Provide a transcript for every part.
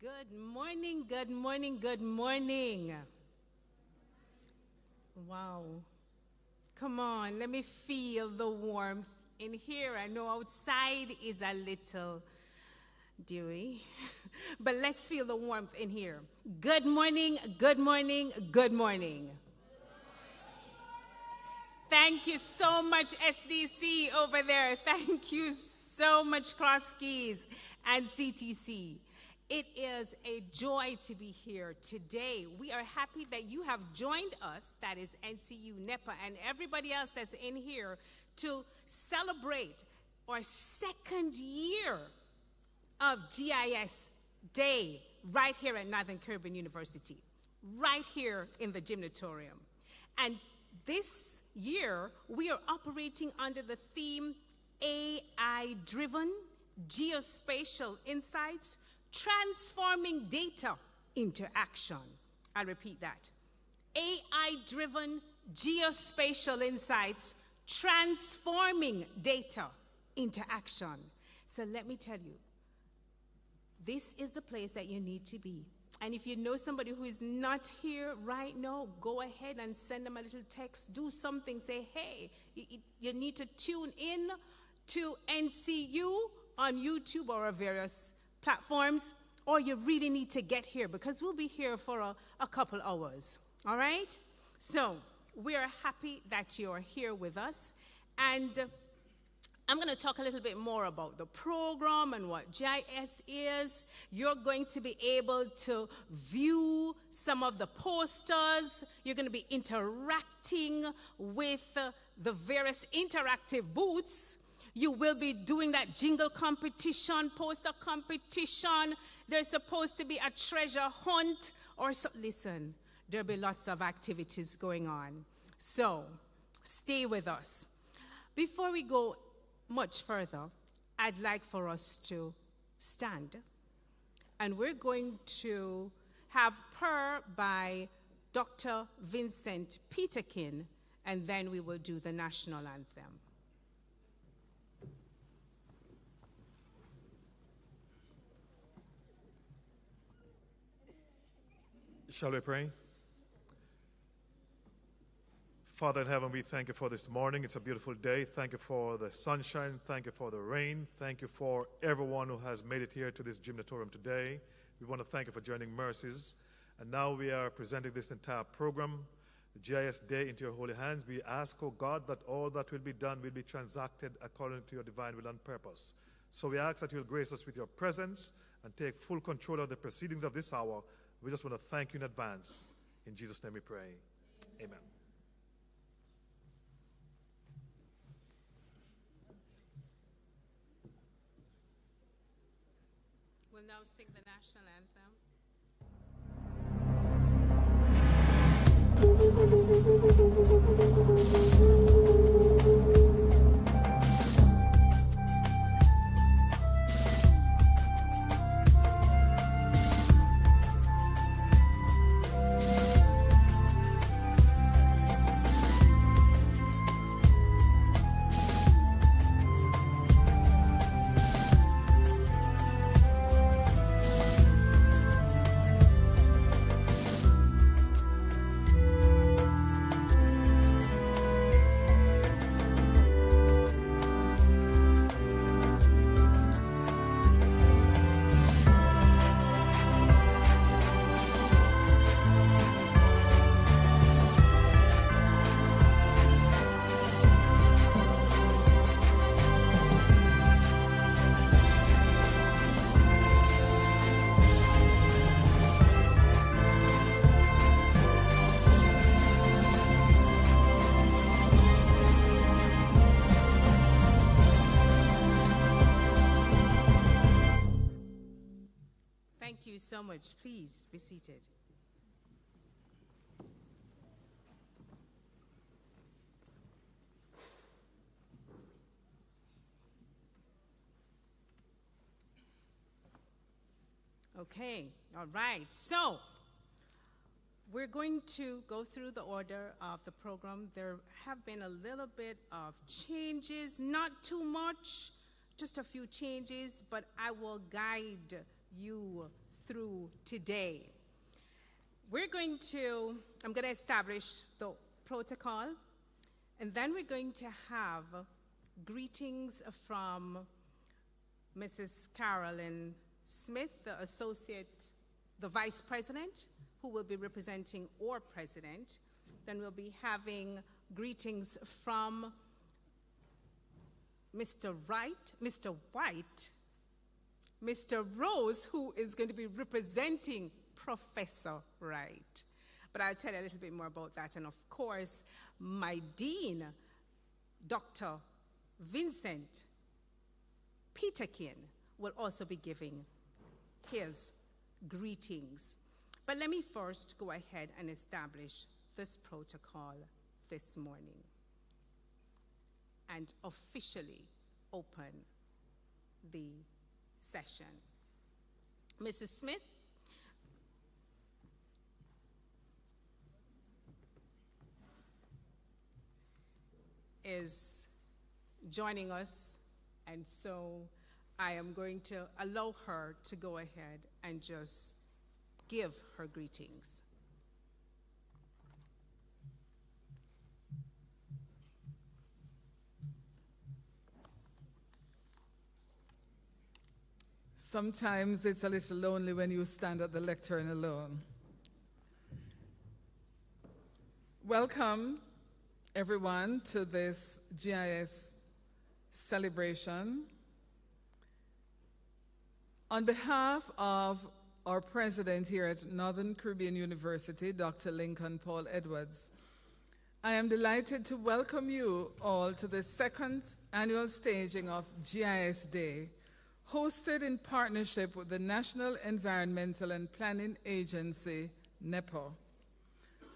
Good morning, good morning, good morning. Wow. Come on, let me feel the warmth in here. I know outside is a little dewy, but let's feel the warmth in here. Good morning, good morning, good morning. Thank you so much, SDC over there. Thank you so much, Cross Keys and CTC. It is a joy to be here today. We are happy that you have joined us, that is NCU, NEPA, and everybody else that's in here to celebrate our second year of GIS Day right here at Northern Caribbean University, right here in the gymnatorium. And this year, we are operating under the theme AI-driven geospatial insights, transforming data into action. I'll repeat that. AI-driven geospatial insights, transforming data into action. So let me tell you, this is the place that you need to be. And if you know somebody who is not here right now, go ahead and send them a little text, do something, say, hey, you need to tune in to NCU on YouTube or various platforms, or you really need to get here because we'll be here for a couple hours, all right? So we are happy that you're here with us, and I'm going to talk a little bit more about the program and what GIS is. You're going to be able to view some of the posters. You're going to be interacting with the various interactive booths. You will be doing that jingle competition, poster competition. There's supposed to be a treasure hunt or so. Listen, there'll be lots of activities going on. So stay with us. Before we go much further, I'd like for us to stand. And we're going to have prayer by Dr. Vincent Peterkin, and then we will do the national anthem. Shall we pray? Father in heaven, we thank you for this morning. It's a beautiful day. Thank you for the sunshine. Thank you for the rain. Thank you for everyone who has made it here to this gymnatorium today. We want to thank you for joining Mercies. And now we are presenting this entire program, the GIS Day, into your holy hands. We ask, oh God, that all that will be done will be transacted according to your divine will and purpose. So we ask that you will grace us with your presence and take full control of the proceedings of this hour. We just want to thank you in advance. In Jesus' name we pray. Amen. We'll now sing the national anthem. Thank you so much. Please be seated. Okay, all right. So we're going to go through the order of the program. There have been a little bit of changes, not too much, just a few changes, but I will guide you through today. I'm going to establish the protocol, and then we're going to have greetings from Mrs. Carolyn Smith, the Vice President, who will be representing our President. Then we'll be having greetings from Mr. White, Mr. Rose, who is going to be representing Professor Wright. But I'll tell you a little bit more about that. And of course, my Dean, Dr. Vincent Peterkin, will also be giving his greetings. But let me first go ahead and establish this protocol this morning and officially open the session. Mrs. Smith, is joining us, and so I am going to allow her to go ahead and just give her greetings. Sometimes it's a little lonely when you stand at the lectern alone. Welcome, everyone, to this GIS celebration. On behalf of our president here at Northern Caribbean University, Dr. Lincoln Paul Edwards, I am delighted to welcome you all to the second annual staging of GIS Day, hosted in partnership with the National Environmental and Planning Agency, NEPA.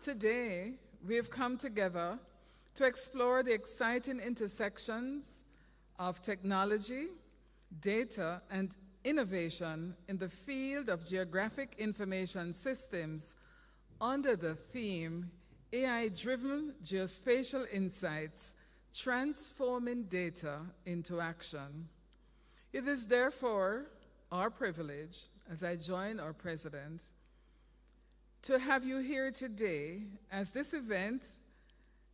Today, we have come together to explore the exciting intersections of technology, data, and innovation in the field of geographic information systems under the theme AI-driven geospatial insights, transforming data into action. It is therefore our privilege, as I join our president, to have you here today, as this event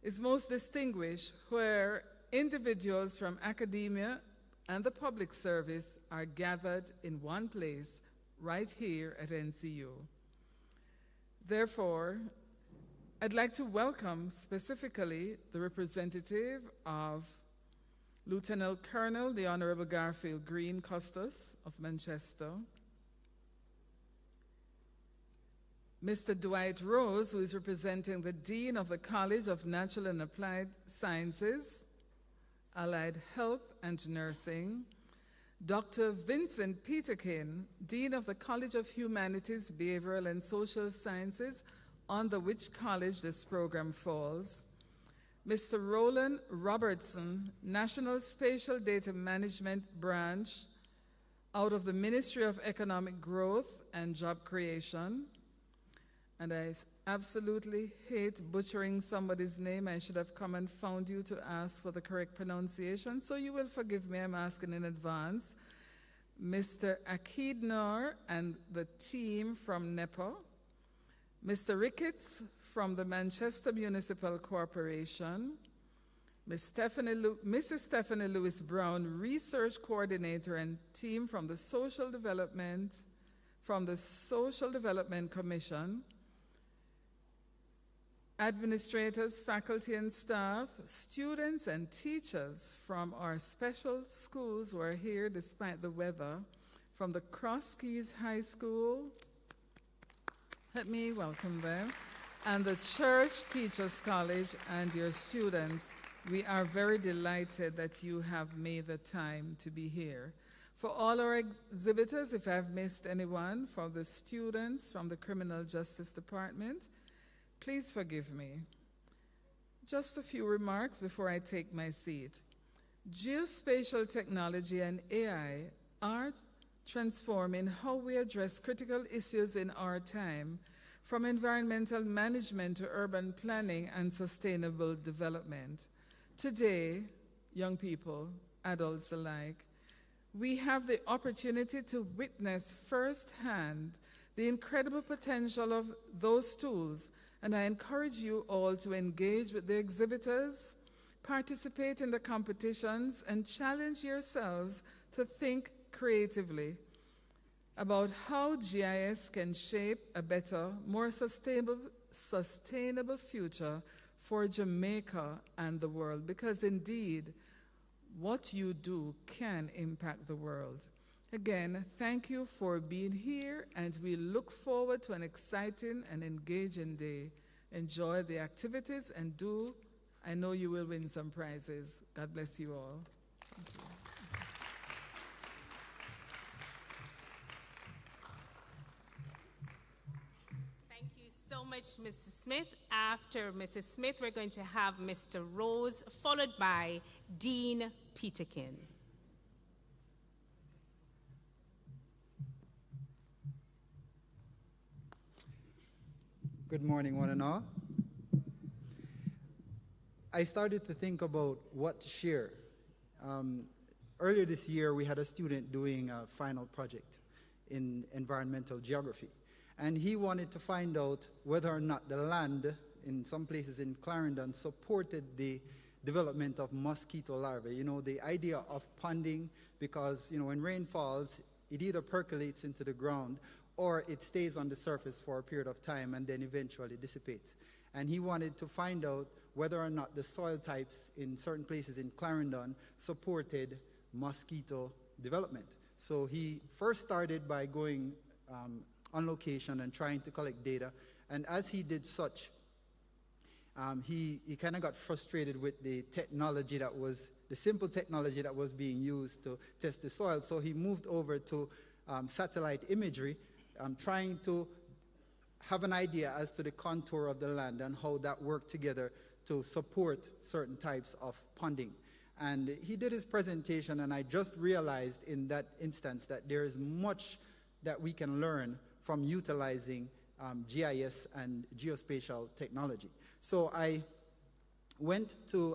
is most distinguished where individuals from academia and the public service are gathered in one place right here at NCU. Therefore, I'd like to welcome specifically the representative of Lieutenant Colonel, the Honorable Garfield Green Custis of Manchester, Mr. Dwight Rose, who is representing the Dean of the College of Natural and Applied Sciences, Allied Health and Nursing, Dr. Vincent Peterkin, Dean of the College of Humanities, Behavioral and Social Sciences, under which college this program falls, Mr. Roland Robertson, National Spatial Data Management Branch out of the Ministry of Economic Growth and Job Creation. And I absolutely hate butchering somebody's name. I should have come and found you to ask for the correct pronunciation, so you will forgive me, I'm asking in advance. Mr. Akid Noor and the team from NEPA, Mr. Ricketts from the Manchester Municipal Corporation, Mrs. Stephanie Lewis Brown, Research Coordinator and team from the Social Development Commission, administrators, faculty and staff, students and teachers from our special schools who are here despite the weather, from the Cross Keys High School, let me welcome them, and the Church Teachers College and your students. We are very delighted that you have made the time to be here. For all our exhibitors, if I've missed anyone, for the students from the Criminal Justice Department, please forgive me. Just a few remarks before I take my seat. Geospatial technology and AI are transforming how we address critical issues in our time, from environmental management to urban planning and sustainable development. Today, young people, adults alike, we have the opportunity to witness firsthand the incredible potential of those tools, and I encourage you all to engage with the exhibitors, participate in the competitions, and challenge yourselves to think creatively about how GIS can shape a better, more sustainable future for Jamaica and the world, because indeed, what you do can impact the world. Again, thank you for being here, and we look forward to an exciting and engaging day. Enjoy the activities, and I know you will win some prizes. God bless you all. Thank you. Thank you so much, Mrs. Smith. After Mrs. Smith, we're going to have Mr. Rose, followed by Dean Peterkin. Good morning, one and all. I started to think about what to share. Earlier this year, we had a student doing a final project in environmental geography. And he wanted to find out whether or not the land in some places in Clarendon supported the development of mosquito larvae. You know, the idea of ponding, because, you know, when rain falls, it either percolates into the ground or it stays on the surface for a period of time and then eventually dissipates. And he wanted to find out whether or not the soil types in certain places in Clarendon supported mosquito development. So he first started by going on location and trying to collect data. And as he did such, he kind of got frustrated with the technology that was, the simple technology that was being used to test the soil. So he moved over to satellite imagery, trying to have an idea as to the contour of the land and how that worked together to support certain types of ponding. And he did his presentation, and I just realized in that instance that there is much that we can learn from utilizing GIS and geospatial technology. So I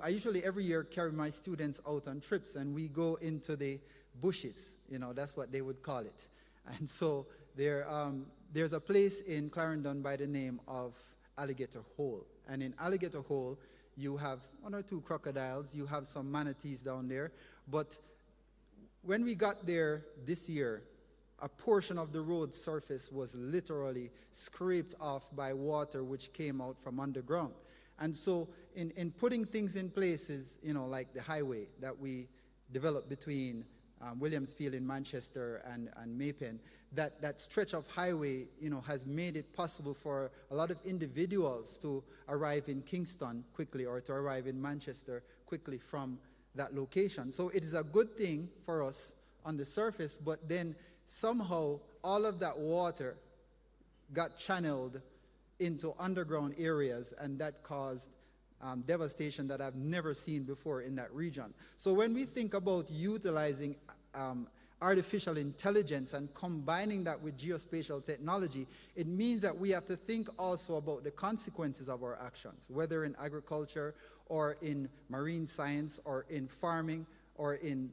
usually every year carry my students out on trips, and we go into the bushes, you know, that's what they would call it. And so there's a place in Clarendon by the name of Alligator Hole. And in Alligator Hole, you have 1 or 2 crocodiles, you have some manatees down there. But when we got there this year, a portion of the road surface was literally scraped off by water which came out from underground. And so in putting things in places, you know, like the highway that we developed between Williamsfield in Manchester and Maypen, that stretch of highway, you know, has made it possible for a lot of individuals to arrive in Kingston quickly or to arrive in Manchester quickly from that location. So it is a good thing for us on the surface, but then somehow all of that water got channeled into underground areas, and that caused devastation that I've never seen before in that region. So when we think about utilizing artificial intelligence and combining that with geospatial technology, it means that we have to think also about the consequences of our actions, whether in agriculture or in marine science or in farming or in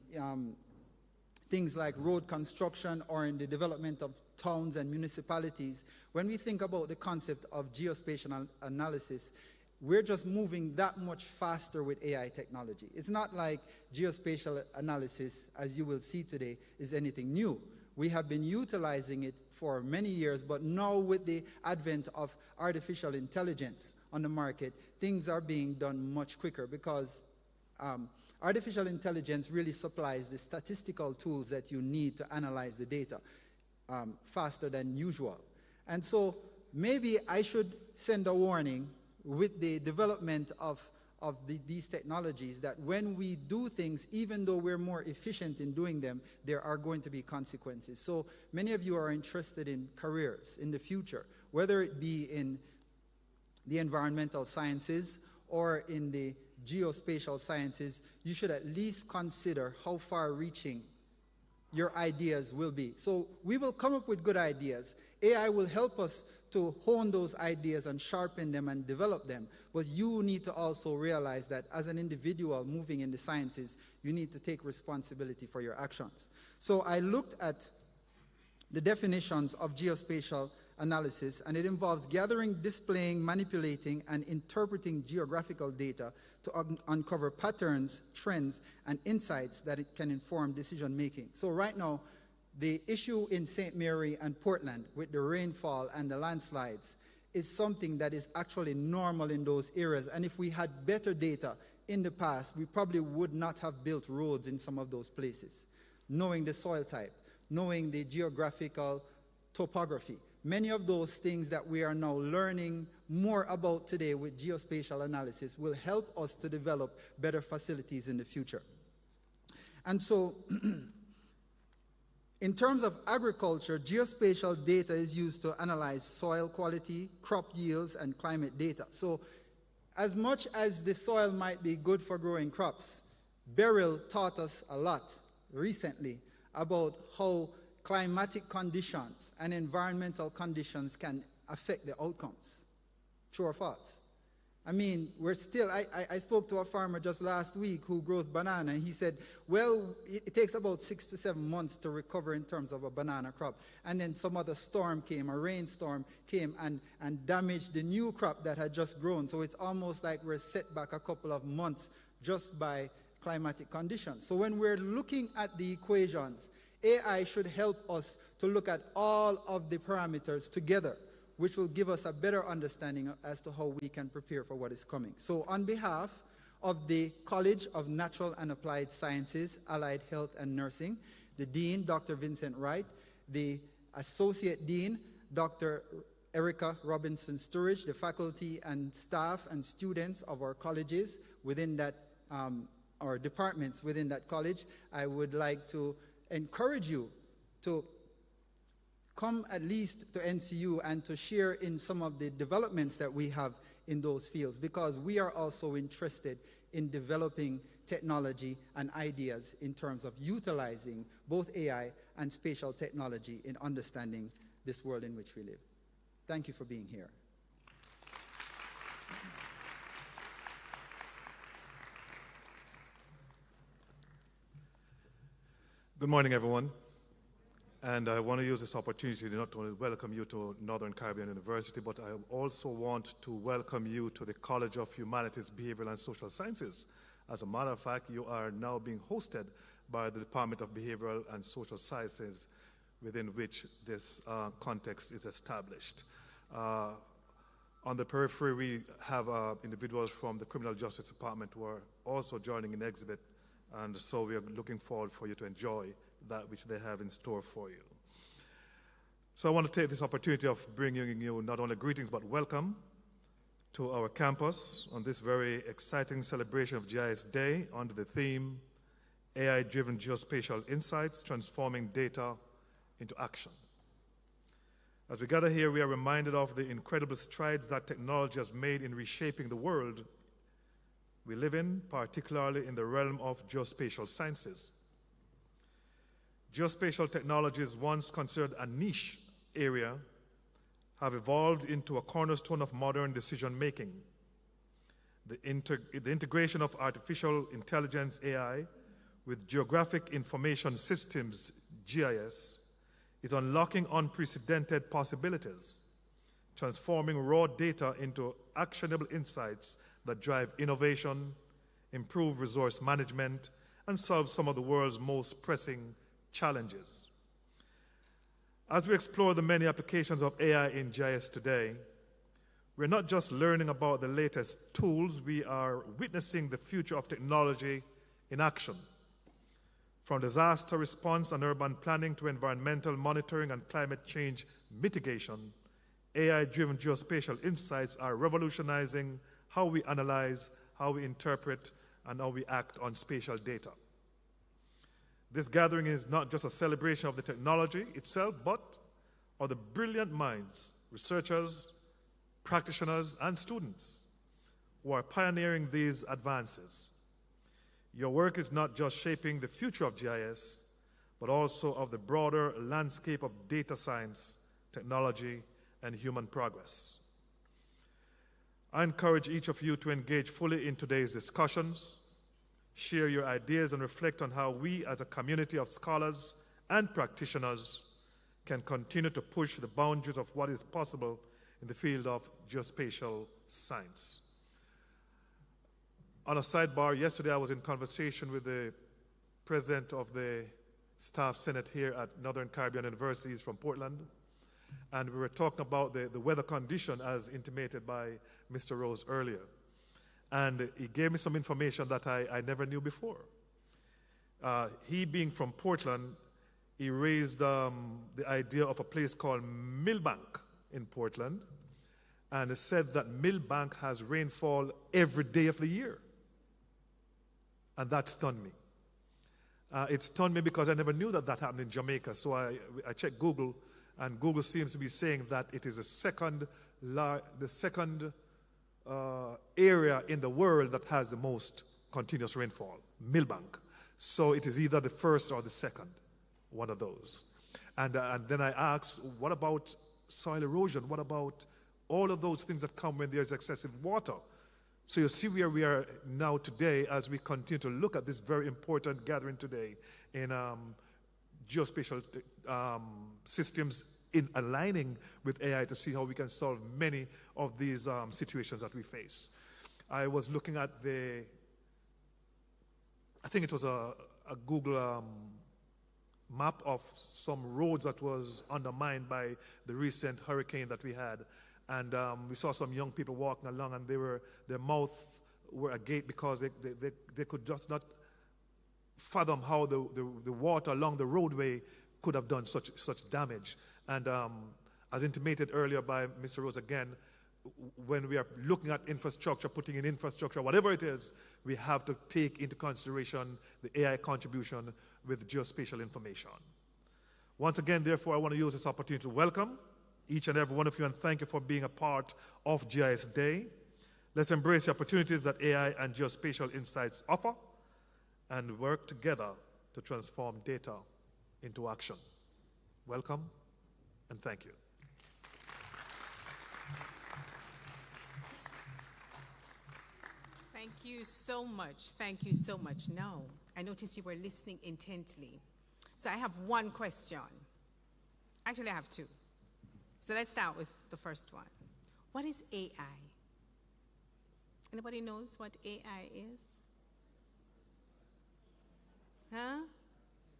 things like road construction or in the development of towns and municipalities. When we think about the concept of geospatial analysis, we're just moving that much faster with AI technology. It's not like geospatial analysis, as you will see today, is anything new. We have been utilizing it for many years, but now with the advent of artificial intelligence on the market, things are being done much quicker because artificial intelligence really supplies the statistical tools that you need to analyze the data faster than usual. And so maybe I should send a warning with the development of these technologies that when we do things, even though we're more efficient in doing them, there are going to be consequences. So many of you are interested in careers in the future, whether it be in the environmental sciences or in the geospatial sciences. You should at least consider how far-reaching your ideas will be. So we will come up with good ideas. AI will help us to hone those ideas and sharpen them and develop them. But you need to also realize that as an individual moving in the sciences, you need to take responsibility for your actions. So I looked at the definitions of geospatial analysis, and it involves gathering, displaying, manipulating, and interpreting geographical data to uncover patterns, trends, and insights that it can inform decision making. So right now, the issue in St. Mary and Portland with the rainfall and the landslides is something that is actually normal in those areas. And if we had better data in the past, we probably would not have built roads in some of those places. Knowing the soil type, knowing the geographical topography, many of those things that we are now learning more about today with geospatial analysis will help us to develop better facilities in the future. And so, in terms of agriculture, geospatial data is used to analyze soil quality, crop yields, and climate data. So, as much as the soil might be good for growing crops, Beryl taught us a lot recently about how climatic conditions and environmental conditions can affect the outcomes. True or false? I mean, we're still, I spoke to a farmer just last week who grows banana, and he said, well, it takes about 6 to 7 months to recover in terms of a banana crop. And then some other storm came, a rainstorm came and damaged the new crop that had just grown. So it's almost like we're set back a couple of months just by climatic conditions. So when we're looking at the equations, AI should help us to look at all of the parameters together, which will give us a better understanding as to how we can prepare for what is coming. So on behalf of the College of Natural and Applied Sciences, Allied Health and Nursing, the Dean, Dr. Vincent Wright, the Associate Dean, Dr. Erica Robinson Sturridge, the faculty and staff and students of our colleges within that, our departments within that college, I would like to encourage you to come at least to NCU and to share in some of the developments that we have in those fields, because we are also interested in developing technology and ideas in terms of utilizing both AI and spatial technology in understanding this world in which we live. Thank you for being here. Good morning, everyone. And I want to use this opportunity to not only welcome you to Northern Caribbean University, but I also want to welcome you to the College of Humanities, Behavioral and Social Sciences. As a matter of fact, you are now being hosted by the Department of Behavioral and Social Sciences, within which this context is established. On the periphery, we have individuals from the Criminal Justice Department who are also joining in exhibit, and so we are looking forward for you to enjoy that which they have in store for you. So I want to take this opportunity of bringing you not only greetings but welcome to our campus on this very exciting celebration of GIS Day under the theme AI-driven geospatial insights, transforming data into action. As we gather here, we are reminded of the incredible strides that technology has made in reshaping the world we live in, particularly in the realm of geospatial sciences. Geospatial technologies, once considered a niche area, have evolved into a cornerstone of modern decision-making. The integration of artificial intelligence, AI, with geographic information systems, GIS, is unlocking unprecedented possibilities, transforming raw data into actionable insights that drive innovation, improve resource management, and solve some of the world's most pressing challenges. As we explore the many applications of AI in GIS today, we're not just learning about the latest tools, we are witnessing the future of technology in action. From disaster response and urban planning to environmental monitoring and climate change mitigation, AI-driven geospatial insights are revolutionizing how we analyze, how we interpret, and how we act on spatial data. This gathering is not just a celebration of the technology itself, but of the brilliant minds, researchers, practitioners, and students who are pioneering these advances. Your work is not just shaping the future of GIS, but also of the broader landscape of data science, technology, and human progress. I encourage each of you to engage fully in today's discussions, share your ideas, and reflect on how we as a community of scholars and practitioners can continue to push the boundaries of what is possible in the field of geospatial science. On a sidebar, yesterday I was in conversation with the president of the Staff Senate here at Northern Caribbean University. He's from Portland. And we were talking about the weather condition as intimated by Mr. Rose earlier. And he gave me some information that I never knew before. He being from Portland, he raised the idea of a place called Millbank in Portland. And it said that Millbank has rainfall every day of the year. And that stunned me. It stunned me because I never knew that that happened in Jamaica. So I checked Google, and Google seems to be saying that it is the second area in the world that has the most continuous rainfall, Millbank. So it is either the first or the second, one of those. And then I asked, what about soil erosion? What about all of those things that come when there's excessive water? So you see where we are now today as we continue to look at this very important gathering today in geospatial systems in aligning with AI to see how we can solve many of these situations that we face. I was looking at I think it was a Google map of some roads that was undermined by the recent hurricane that we had. And we saw some young people walking along, and their mouth were agape because they could just not fathom how the water along the roadway could have done such damage. And as intimated earlier by Mr. Rose again, when we are looking at infrastructure, putting in infrastructure, whatever it is, we have to take into consideration the AI contribution with geospatial information. Once again, therefore, I want to use this opportunity to welcome each and every one of you, and thank you for being a part of GIS Day. Let's embrace the opportunities that AI and geospatial insights offer and work together to transform data into action. Welcome, and thank you. Thank you so much. Thank you so much. Now, I noticed you were listening intently. So I have one question. Actually, I have two. So let's start with the first one. What is AI? Anybody knows what AI is? Huh?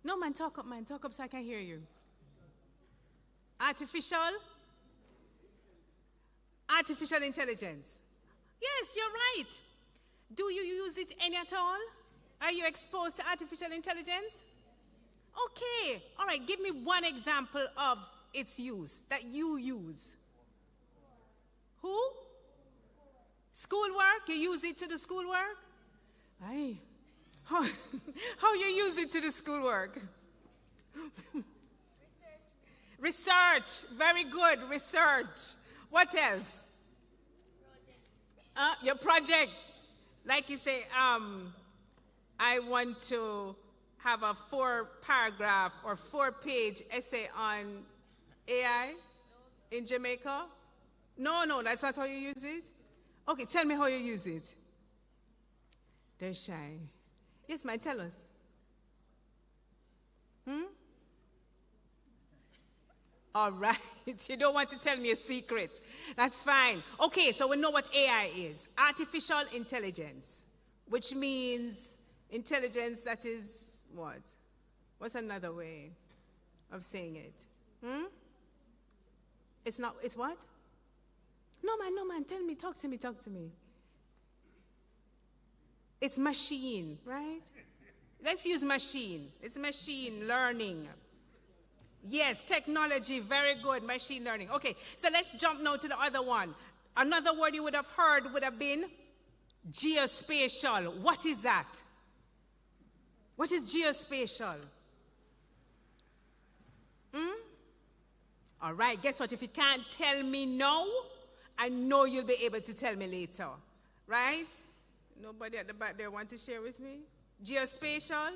No, man, talk up so I can hear you. Artificial intelligence. Yes, you're right. Do you use it any at all? Are you exposed to artificial intelligence? Okay, all right, give me one example of its use, that you use. Who? Schoolwork? You use it to the schoolwork? Aye. How you use it to the schoolwork? Research. Very good, research. What else? Your project. Like you say, I want to have a 4-paragraph or 4-page essay on AI in Jamaica? No, that's not how you use it? Okay, tell me how you use it. They're shy. Yes, ma'am, tell us. All right, you don't want to tell me a secret. That's fine. Okay, so we know what AI is. Artificial intelligence, which means intelligence that is what? What's another way of saying it? It's what? No, man, tell me, talk to me. It's machine, right? Let's use machine. It's machine learning. Yes, technology, very good, machine learning. Okay, so let's jump now to the other one. Another word you would have heard would have been geospatial. What is that? What is geospatial? All right, guess what? If you can't tell me now, I know you'll be able to tell me later, right? Nobody at the back there want to share with me? Geospatial?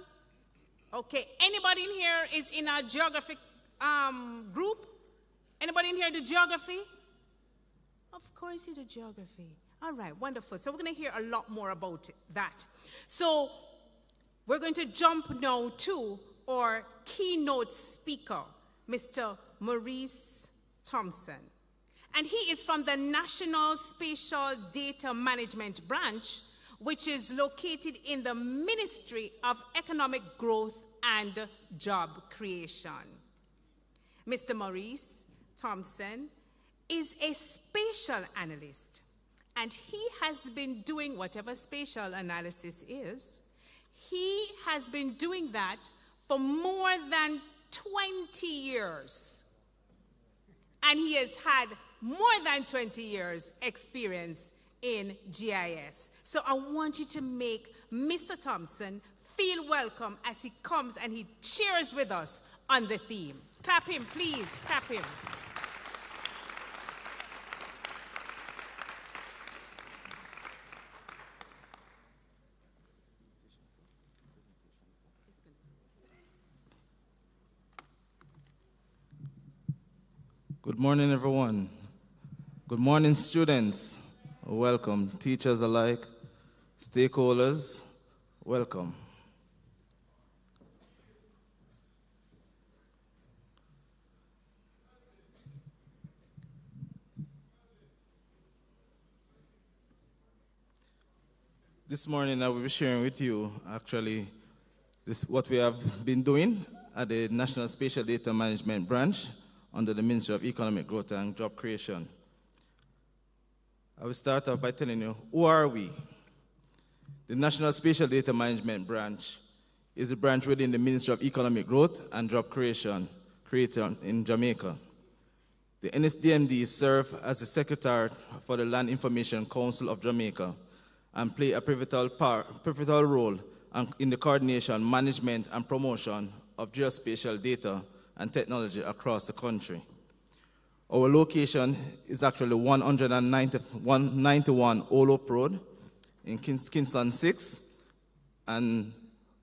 Okay, anybody in here is in our geography group? Anybody in here do geography? Of course you do geography. All right, wonderful. So we're going to hear a lot more about that. So we're going to jump now to our keynote speaker, Mr. Maurice Thompson. And he is from the National Spatial Data Management Branch, which is located in the Ministry of Economic Growth and Job Creation. Mr. Maurice Thompson is a spatial analyst, and he has been doing whatever spatial analysis is. He has been doing that for more than 20 years. And he has had more than 20 years experience in GIS. So I want you to make Mr. Thompson feel welcome as he comes and he shares with us on the theme. Clap him, please, clap him. Good morning, everyone. Good morning, students. Welcome. Teachers alike, stakeholders, welcome. This morning I will be sharing with you, actually, what we have been doing at the National Spatial Data Management Branch under the Ministry of Economic Growth and Job Creation. I will start off by telling you, who are we? The National Spatial Data Management Branch is a branch within the Ministry of Economic Growth and Job Creation, created in Jamaica. The NSDMD serve as the Secretary for the Land Information Council of Jamaica and play a pivotal role in the coordination, management, and promotion of geospatial data and technology across the country. Our location is actually 191 Olop Road in Kingston 6, and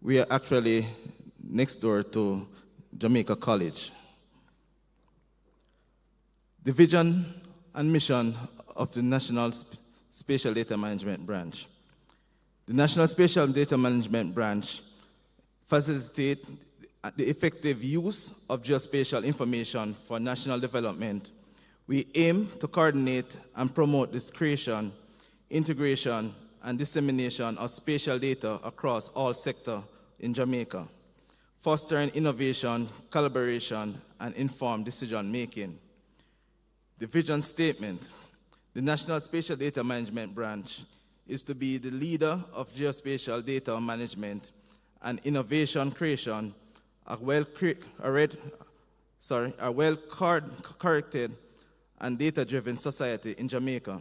we are actually next door to Jamaica College. The vision and mission of the National Spatial Data Management Branch. The National Spatial Data Management Branch facilitates the effective use of geospatial information for national development. We aim to coordinate and promote the creation, integration, and dissemination of spatial data across all sectors in Jamaica, fostering innovation, collaboration, and informed decision-making. The vision statement: the National Spatial Data Management Branch is to be the leader of geospatial data management and innovation creation, a well-corrected and data-driven society in Jamaica.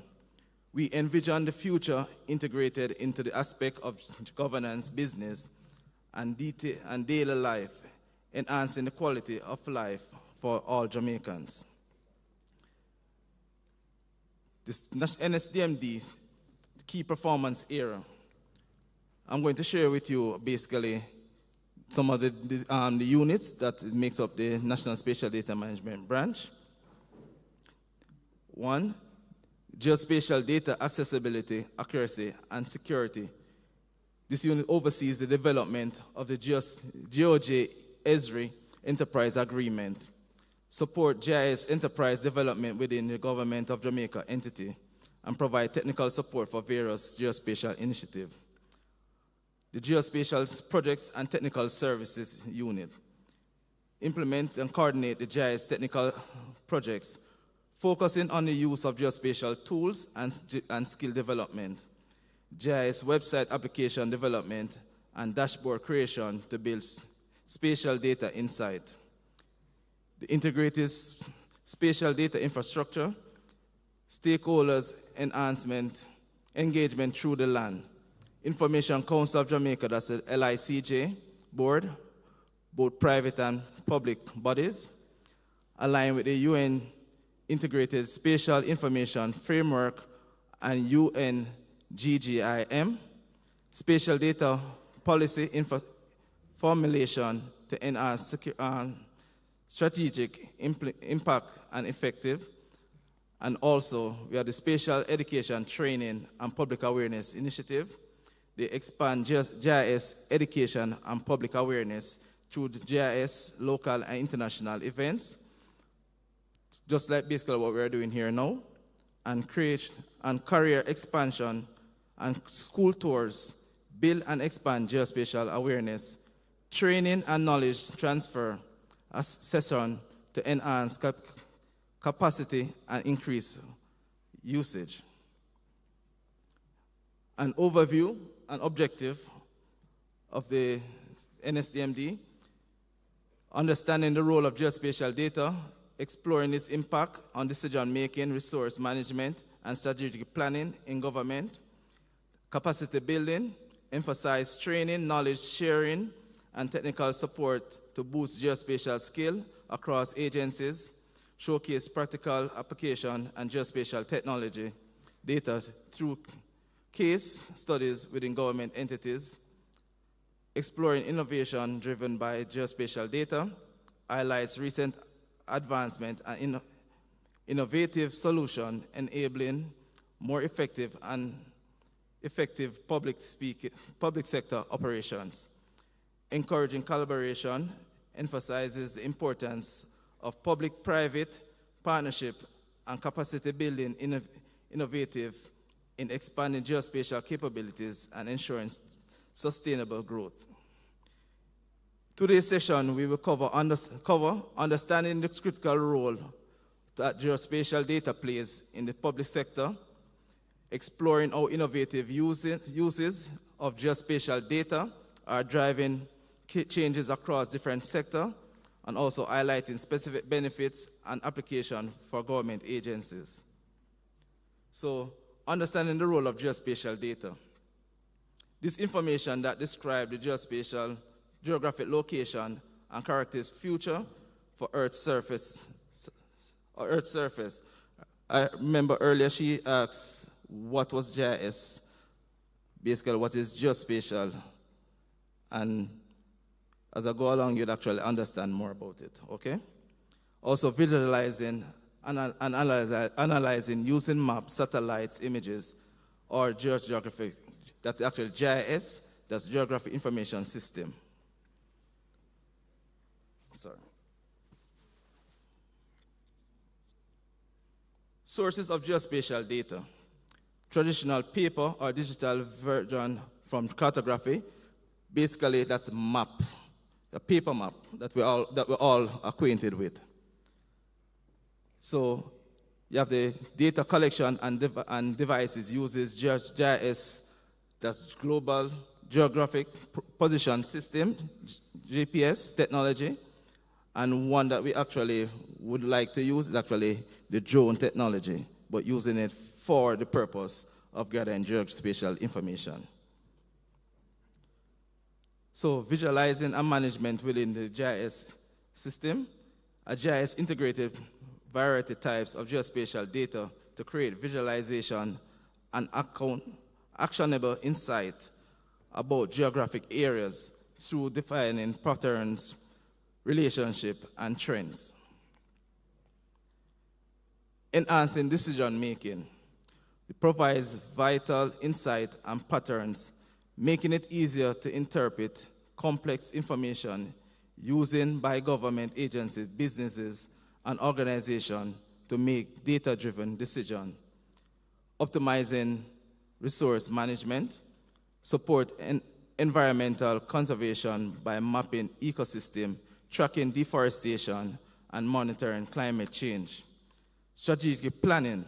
We envision the future integrated into the aspect of governance, business, and daily life, enhancing the quality of life for all Jamaicans. This NSDMD key performance area. I'm going to share with you basically some of the units that makes up the National Spatial Data Management Branch. 1, geospatial data accessibility, accuracy, and security. This unit oversees the development of the GOJ-ESRI Enterprise Agreement, support GIS enterprise development within the Government of Jamaica entity, and provide technical support for various geospatial initiatives. The Geospatial Projects and Technical Services Unit. Implement and coordinate the GIS technical projects, focusing on the use of geospatial tools and skill development, GIS website application development, and dashboard creation to build spatial data insight. The integrated spatial data infrastructure, stakeholders enhancement, engagement through the land. Information Council of Jamaica, that's the LICJ board, both private and public bodies, aligned with the UN Integrated Spatial Information Framework and UN GGIM, Spatial Data Policy formulation to enhance strategic impact and effective. And also, we have the Spatial Education Training and Public Awareness Initiative. They expand GIS education and public awareness through the GIS local and international events, just like basically what we're doing here now, and create and career expansion and school tours, build and expand geospatial awareness, training and knowledge transfer as session to enhance capacity and increase usage. An overview and objective of the NSDMD, understanding the role of geospatial data, exploring its impact on decision-making, resource management, and strategic planning in government, capacity building, emphasize training, knowledge sharing, and technical support to boost geospatial skill across agencies, showcase practical application and geospatial technology data through case studies within government entities, exploring innovation driven by geospatial data, highlights recent advancement and innovative solution enabling more effective public sector operations, encouraging collaboration, emphasizes the importance of public-private partnership and capacity building innovative in expanding geospatial capabilities and ensuring sustainable growth. Today's session, we will cover understanding the critical role that geospatial data plays in the public sector, exploring how innovative uses of geospatial data are driving changes across different sectors, and also highlighting specific benefits and application for government agencies. So, understanding the role of geospatial data. This information that describes the geospatial geographic location and characteristics future for Earth's surface. I remember earlier she asked what was GIS, basically what is geospatial, and as I go along you'd actually understand more about it, okay? Also visualizing and analyzing using maps, satellites, images, or geographic, that's actually GIS, that's Geographic Information System. Sorry. Sources of geospatial data. Traditional paper or digital version from cartography, basically that's a map, a paper map that we're all acquainted with. So you have the data collection and devices uses GIS, that's Global Geographic Position System, GPS technology, and one that we actually would like to use is actually the drone technology, but using it for the purpose of gathering geospatial information. So visualizing and management within the GIS system, a GIS integrated variety types of geospatial data to create visualization and actionable insight about geographic areas through defining patterns, relationship, and trends. Enhancing decision making. It provides vital insight and patterns, making it easier to interpret complex information used by government agencies, businesses, and organizations to make data-driven decisions. Optimizing resource management, support environmental conservation by mapping ecosystem, tracking deforestation, and monitoring climate change. Strategic planning,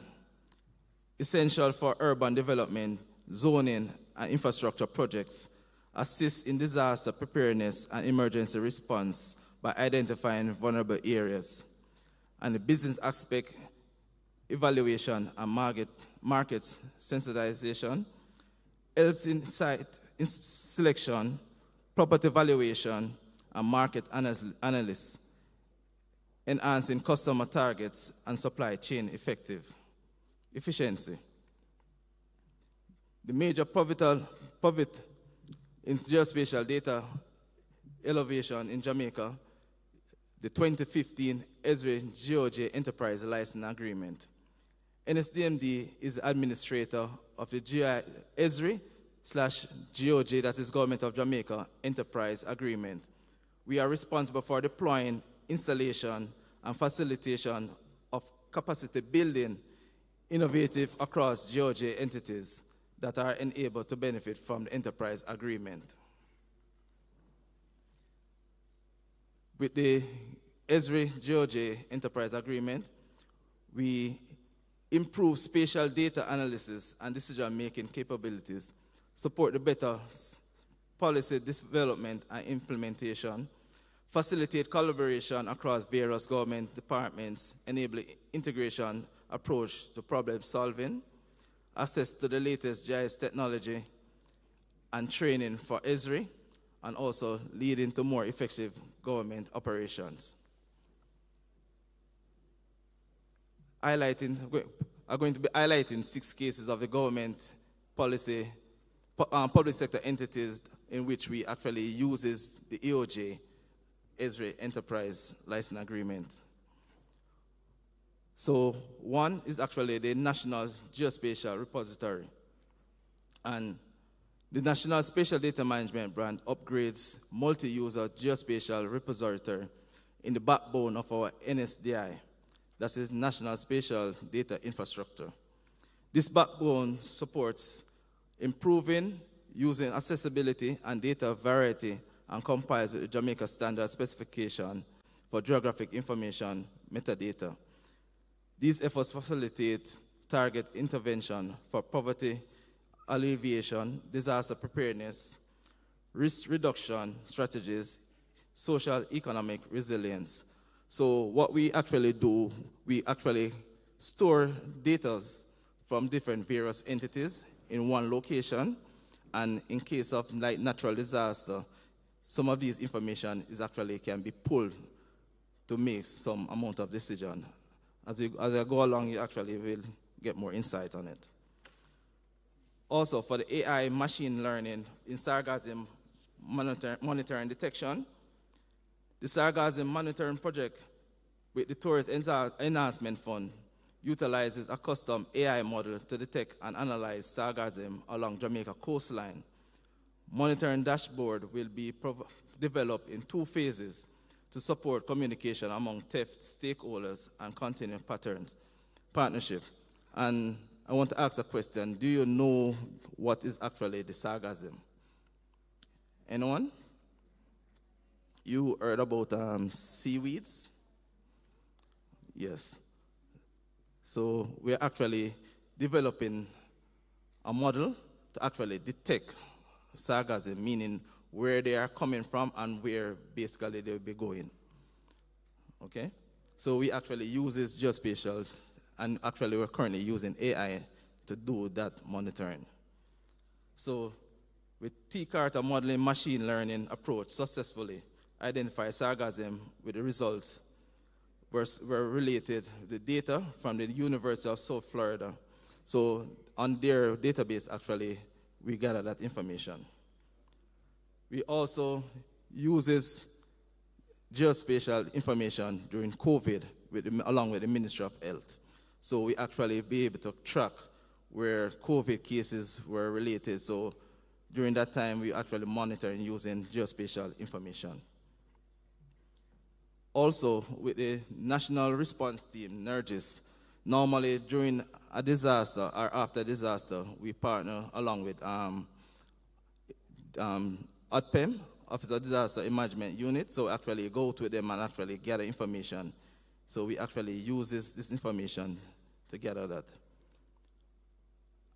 essential for urban development, zoning, and infrastructure projects, assist in disaster preparedness and emergency response by identifying vulnerable areas. And the business aspect, evaluation and market sensitization, helps in site selection, property valuation, and market analysis, enhancing customer targets and supply chain efficiency. The major pivot in geospatial data elevation in Jamaica, the 2015 Esri GeoJ Enterprise License Agreement. NSDMD is the administrator of the Esri/GeoJ, that is Government of Jamaica, Enterprise Agreement. We are responsible for deploying, installation, and facilitation of capacity building innovative across GeoJ entities that are enabled to benefit from the Enterprise Agreement. With the Esri GeoJ Enterprise Agreement, we improve spatial data analysis and decision-making capabilities, support the better policy development and implementation, facilitate collaboration across various government departments, enable integration approach to problem solving, access to the latest GIS technology, and training for Esri, and also leading to more effective government operations. I'm going to be highlighting 6 cases of the government policy, public sector entities in which we actually uses the EOJ Esri Enterprise License Agreement. So one is actually the National Geospatial Repository. And the National Spatial Data Management brand upgrades multi-user geospatial repository in the backbone of our NSDI. That is National Spatial Data Infrastructure. This backbone supports improving using accessibility and data variety and complies with the Jamaica Standard Specification for Geographic Information Metadata. These efforts facilitate target intervention for poverty alleviation, disaster preparedness, risk reduction strategies, social economic resilience. So what we actually do, we actually store data from different various entities in one location, and in case of like natural disaster, some of these information is actually can be pulled to make some amount of decision. As I go along, you actually will get more insight on it. Also, for the AI machine learning in sargassum monitoring detection, the sargassum monitoring project with the Tourist Enhancement Fund utilizes a custom AI model to detect and analyze sargassum along Jamaica coastline. Monitoring dashboard will be developed in 2 phases to support communication among TEF stakeholders and continuing partnership. And I want to ask a question. Do you know what is actually the sargassum? Anyone? You heard about seaweeds? Yes. So we're actually developing a model to actually detect sargassum, meaning where they are coming from and where basically they'll be going. Okay? So we actually use this geospatial, and actually we're currently using AI to do that monitoring. So with T-Carta modeling machine learning approach successfully identify sargassum with the results were related the data from the University of South Florida. So on their database, actually, we gather that information. We also uses geospatial information during COVID along with the Ministry of Health. So we actually be able to track where COVID cases were related. So during that time, we actually monitoring using geospatial information. Also, with the National Response Team, NERGIS, normally during a disaster or after disaster, we partner along with ODPEM, Office of Disaster Management Unit, so actually go to them and actually gather information. So we actually use this information to gather that.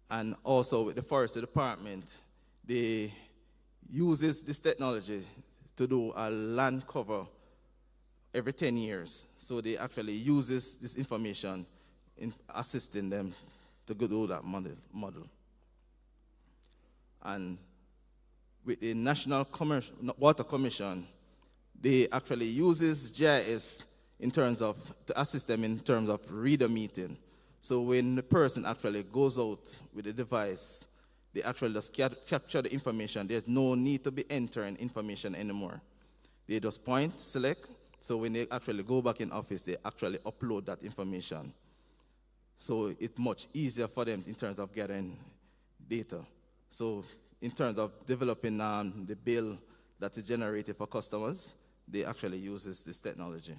And also with the Forestry Department, they use this technology to do a land cover every 10 years. So they actually use this information in assisting them to go do that model. And with the National Water Commission, they actually uses GIS in terms of, to assist them in terms of reader meeting. So when the person actually goes out with the device, they actually just capture the information. There's no need to be entering information anymore. They just point, select, so when they actually go back in office, they actually upload that information. So it's much easier for them in terms of getting data. So in terms of developing the bill that is generated for customers, they actually use this technology.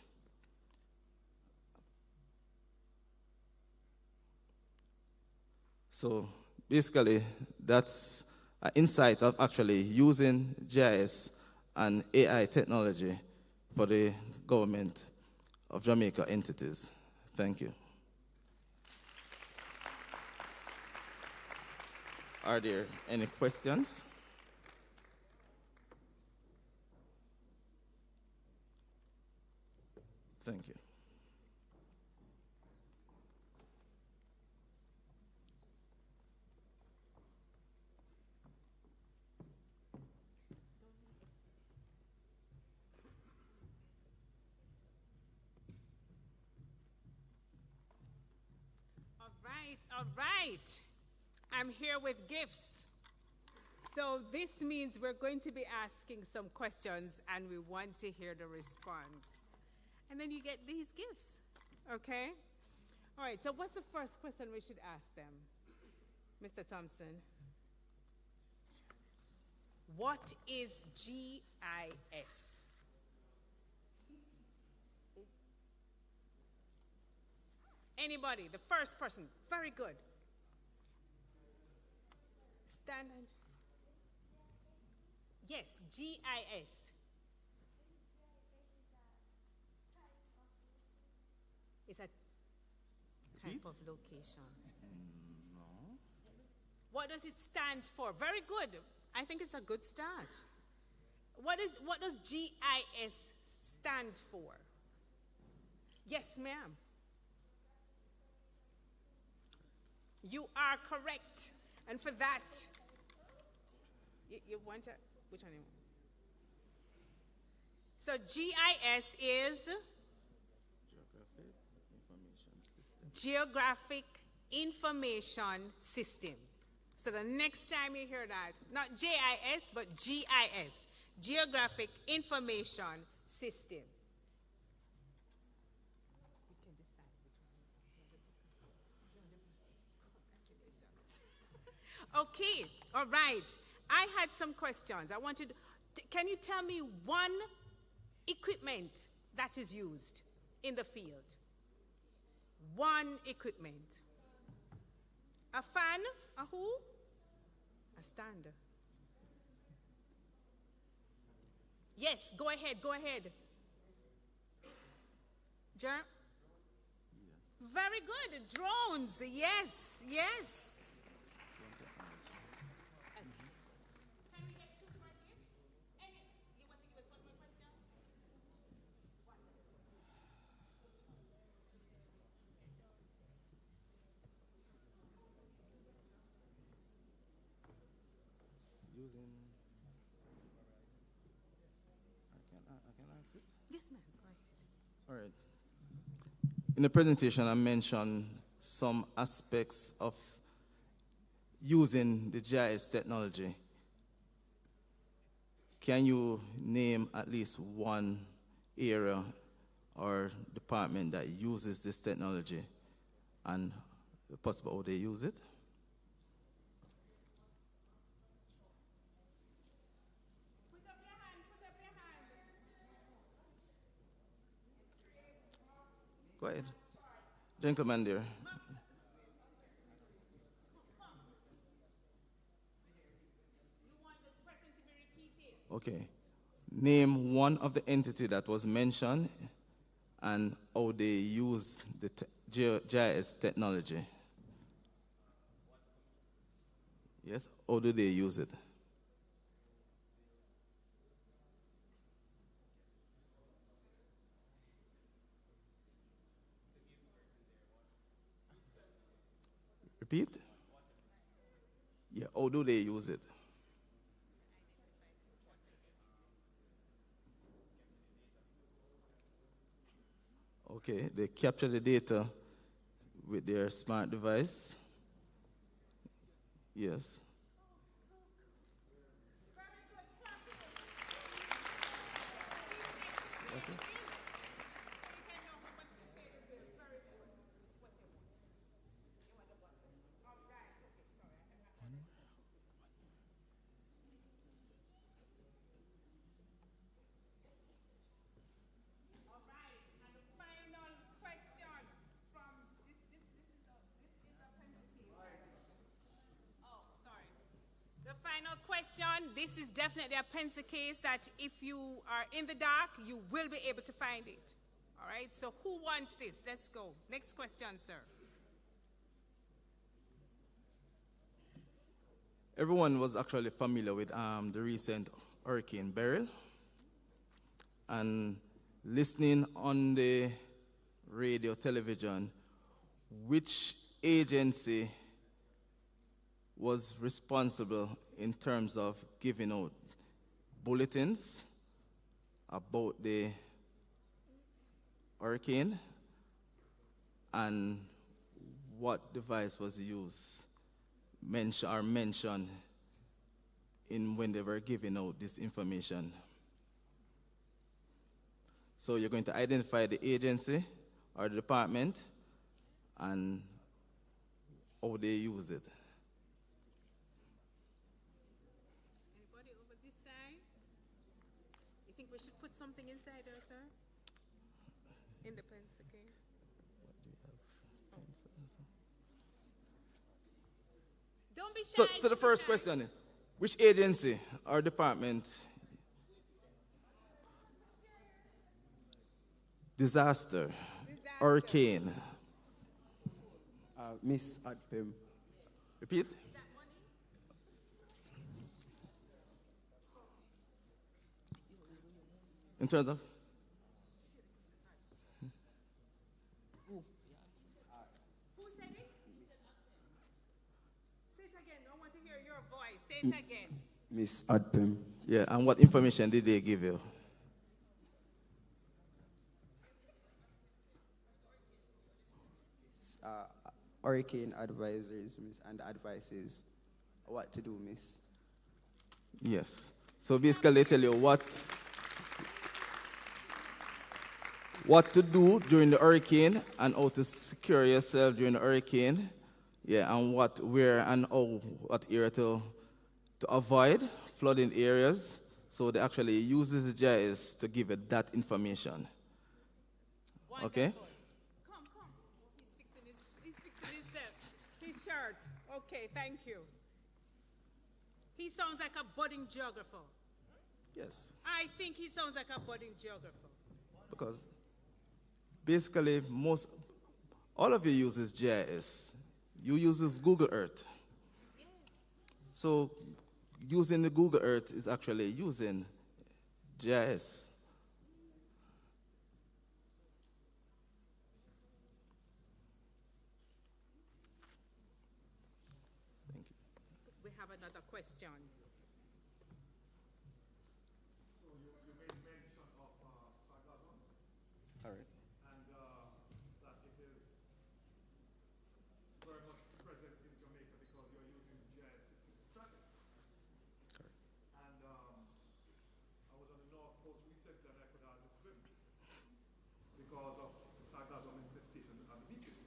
So basically, that's an insight of actually using GIS and AI technology for the government of Jamaica entities. Thank you. Are there any questions? Thank you. All right. I'm here with gifts. So this means we're going to be asking some questions and we want to hear the response. And then you get these gifts, okay? All right, so what's the first question we should ask them? Mr. Thompson. What is GIS? Anybody, the first person, very good. Stand on. Yes, GIS. It's a type of location. No. What does it stand for? Very good. I think it's a good start. What does GIS stand for? Yes, ma'am. You are correct. And for that, you want to, which one? So GIS is Geographic Information System. So the next time you hear that, not JIS, but GIS, Geographic Information System. Okay, all right. I had some questions. I wanted, can you tell me one equipment that is used in the field? One equipment. A fan? A who? A stand. Yes, go ahead, go ahead. Jer? Yes. Very good. Drones. Yes, yes. I can answer it? Yes, ma'am. Go ahead. All right. In the presentation, I mentioned some aspects of using the GIS technology. Can you name at least one area or department that uses this technology and possible how they use it? Put up your hand, put up your hand. Go ahead. Gentleman there. Okay. Name one of the entity that was mentioned and how they use the GIS technology. Yes? How do they use it? Repeat? Yeah, how do they use it? Okay, they capture the data with their smart device. Yes. question. This is definitely a pencil case that if you are in the dark, you will be able to find it. All right, so who wants this? Let's go. Next question, sir. Everyone was actually familiar with the recent Hurricane Beryl, and listening on the radio, television, which agency was responsible in terms of giving out bulletins about the hurricane, and what device was used, mentioned in when they were giving out this information. So you're going to identify the agency or the department and how they use it. Anybody over this side? You think we should put something inside there, sir? In the pencil case? Don't be shy. So the first question, which agency or department disaster, hurricane? Miss Adpem. Repeat. In terms of? Who said it? Say it again. I want to hear your voice. Say it again. Miss Adpem. Yeah, and what information did they give you? Hurricane advisories, miss, and advices what to do, miss. Yes. So basically they tell you what to do during the hurricane and how to secure yourself during the hurricane. Yeah, and what, where, and how, what area to avoid flooding areas. So they actually use this GIS to give you that information. Wonderful. Okay? Come. He's fixing his shirt. Okay, thank you. He sounds like a budding geographer. Yes. I think he sounds like a budding geographer. Because basically all of you uses GIS. You use Google Earth. Yes. So using the Google Earth is actually using GIS. Thank you. We have another question. So you made mention of sargassum. All right. And that it is very much present in Jamaica because you're using GIS systems to track it. Correct. And I was on the north coast recently and I could hardly swim because of the sargassum infestation on the beaches.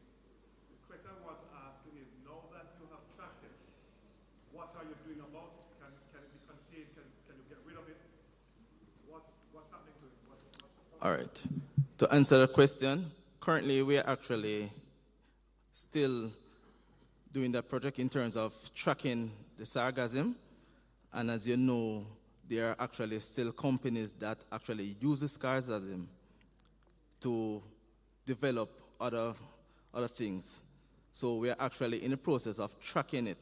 The question I want to ask you is, now that you have tracked it, what are you doing about it? Can it be contained? Can you get rid of it? What's happening to it? All right. To answer the question, currently we are actually still doing that project in terms of tracking the sargassum. And as you know, there are actually still companies that actually use the sargassum to develop other things. So we are actually in the process of tracking it.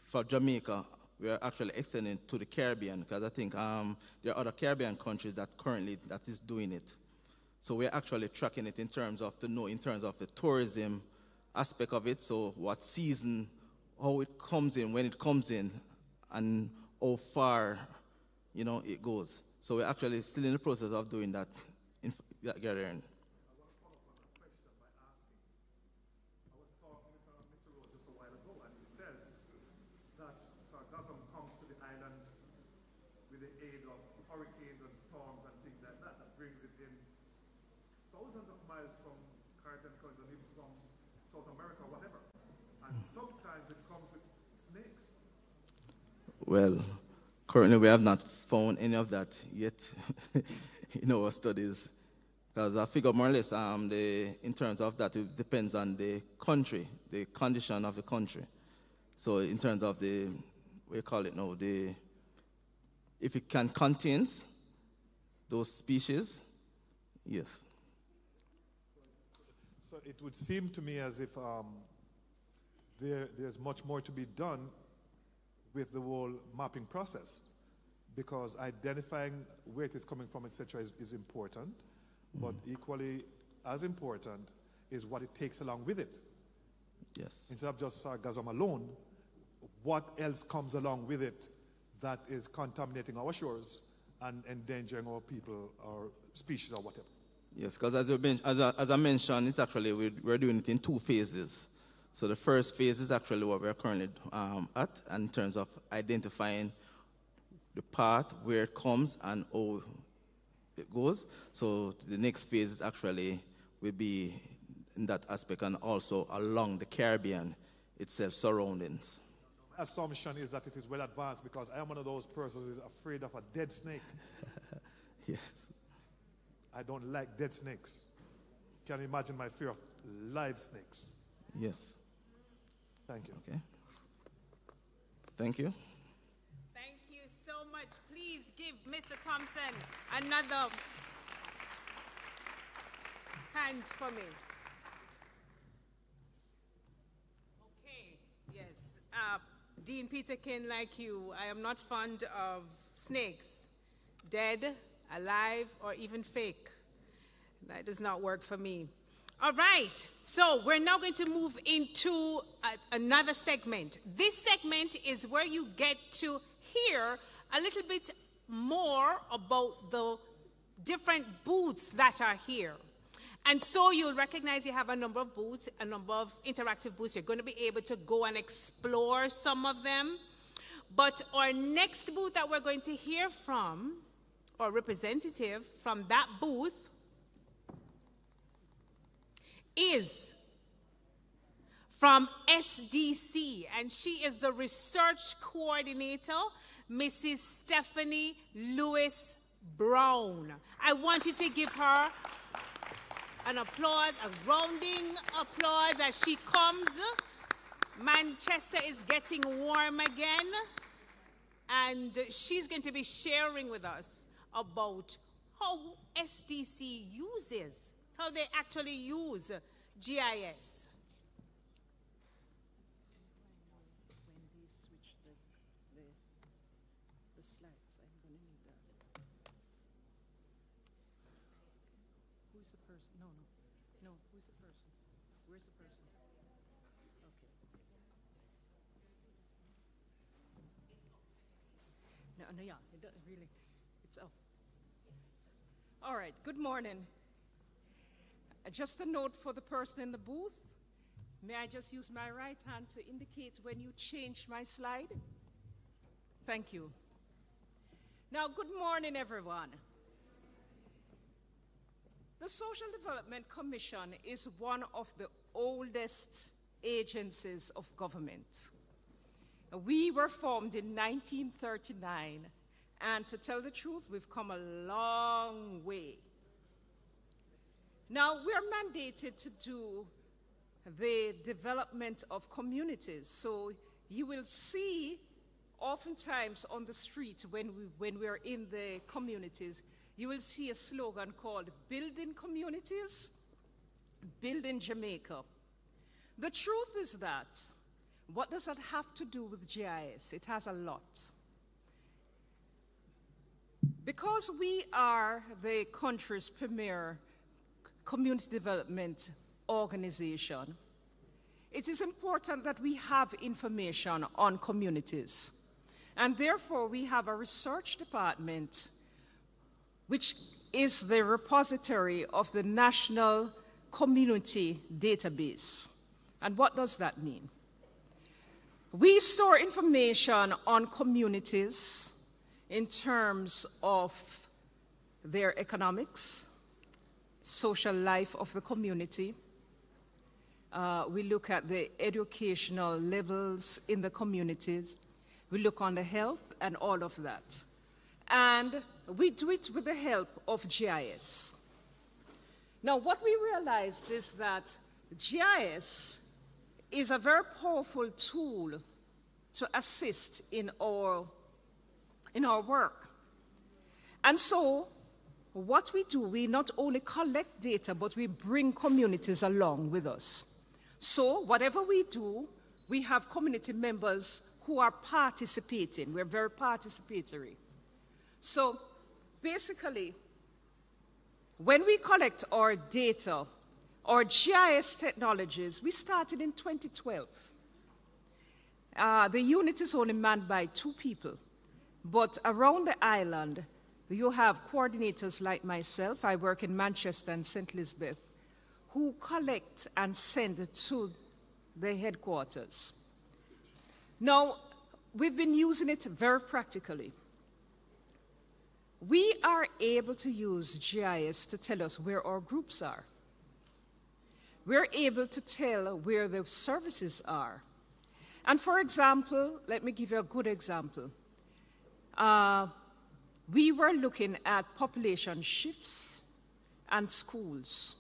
For Jamaica, we are actually extending to the Caribbean, because I think there are other Caribbean countries that currently that is doing it. So we're actually tracking it in terms of the tourism aspect of it. So what season, how it comes in, when it comes in, and how far, it goes. So we're actually still in the process of doing that gathering. Sargassum comes to the island with the aid of hurricanes and storms and things like that. That brings it in thousands of miles from Caribbean countries and even from South America, whatever. And sometimes it comes with snakes. Well, currently we have not found any of that yet in our studies. Because I figure more or less in terms of that, it depends on the country, the condition of the country. So in terms of we call it now, the if it can contain those species, yes. So it would seem to me as if there's much more to be done with the whole mapping process, because identifying where it is coming from, etc., is important, but equally as important is what it takes along with it. Yes. Instead of just sargassum alone, what else comes along with it that is contaminating our shores and endangering our people or species or whatever? Yes, because as I mentioned, it's actually we're doing it in 2 phases. So the first phase is actually what we're currently at in terms of identifying the path, where it comes and how it goes. So the next phase is actually will be in that aspect and also along the Caribbean itself, surroundings. My assumption is that it is well advanced, because I am one of those persons who is afraid of a dead snake. Yes. I don't like dead snakes. Can you imagine my fear of live snakes? Yes. Thank you. Okay. Thank you. Thank you so much. Please give Mr. Thompson another hand for me. Okay, yes. Dean Peterkin, like you, I am not fond of snakes, dead, alive, or even fake. That does not work for me. All right, so we're now going to move into another segment. This segment is where you get to hear a little bit more about the different booths that are here. And so you'll recognize you have a number of booths, a number of interactive booths. You're going to be able to go and explore some of them. But our next booth that we're going to hear from, or representative from that booth, is from SDC, and she is the research coordinator, Mrs. Stephanie Lewis Brown. I want you to give her an applause, a rounding applause as she comes. Manchester is getting warm again, and she's going to be sharing with us about how SDC uses, how they actually use GIS. When they switch the slides, I'm going to need that. Who's the person? No, who's the person? Where's the person? Okay. No, yeah, it doesn't really, it's up. All right, good morning. Just a note for the person in the booth. May I just use my right hand to indicate when you change my slide? Thank you. Now, good morning, everyone. The Social Development Commission is one of the oldest agencies of government. We were formed in 1939, and to tell the truth, we've come a long way. Now, we're mandated to do the development of communities. So you will see oftentimes on the street when we're in the communities, you will see a slogan called Building Communities, Building Jamaica. The truth is that, what does that have to do with GIS? It has a lot. Because we are the country's premier community development organization, it is important that we have information on communities. And therefore, we have a research department which is the repository of the National Community Database. And what does that mean? We store information on communities in terms of their economics, social life of the community. We look at the educational levels in the communities. We look on the health and all of that. And we do it with the help of GIS. Now, what we realized is that GIS is a very powerful tool to assist in our in our work. And so, what we do, we not only collect data, but we bring communities along with us. So, whatever we do, we have community members who are participating. We're very participatory. So, basically, when we collect our data, our GIS technologies, we started in 2012. The unit is only manned by 2 people, but around the island, you have coordinators like myself, I work in Manchester and St. Elizabeth, who collect and send to the headquarters. Now, we've been using it very practically. We are able to use GIS to tell us where our groups are. We're able to tell where the services are. And for example, let me give you a good example. We were looking at population shifts and schools.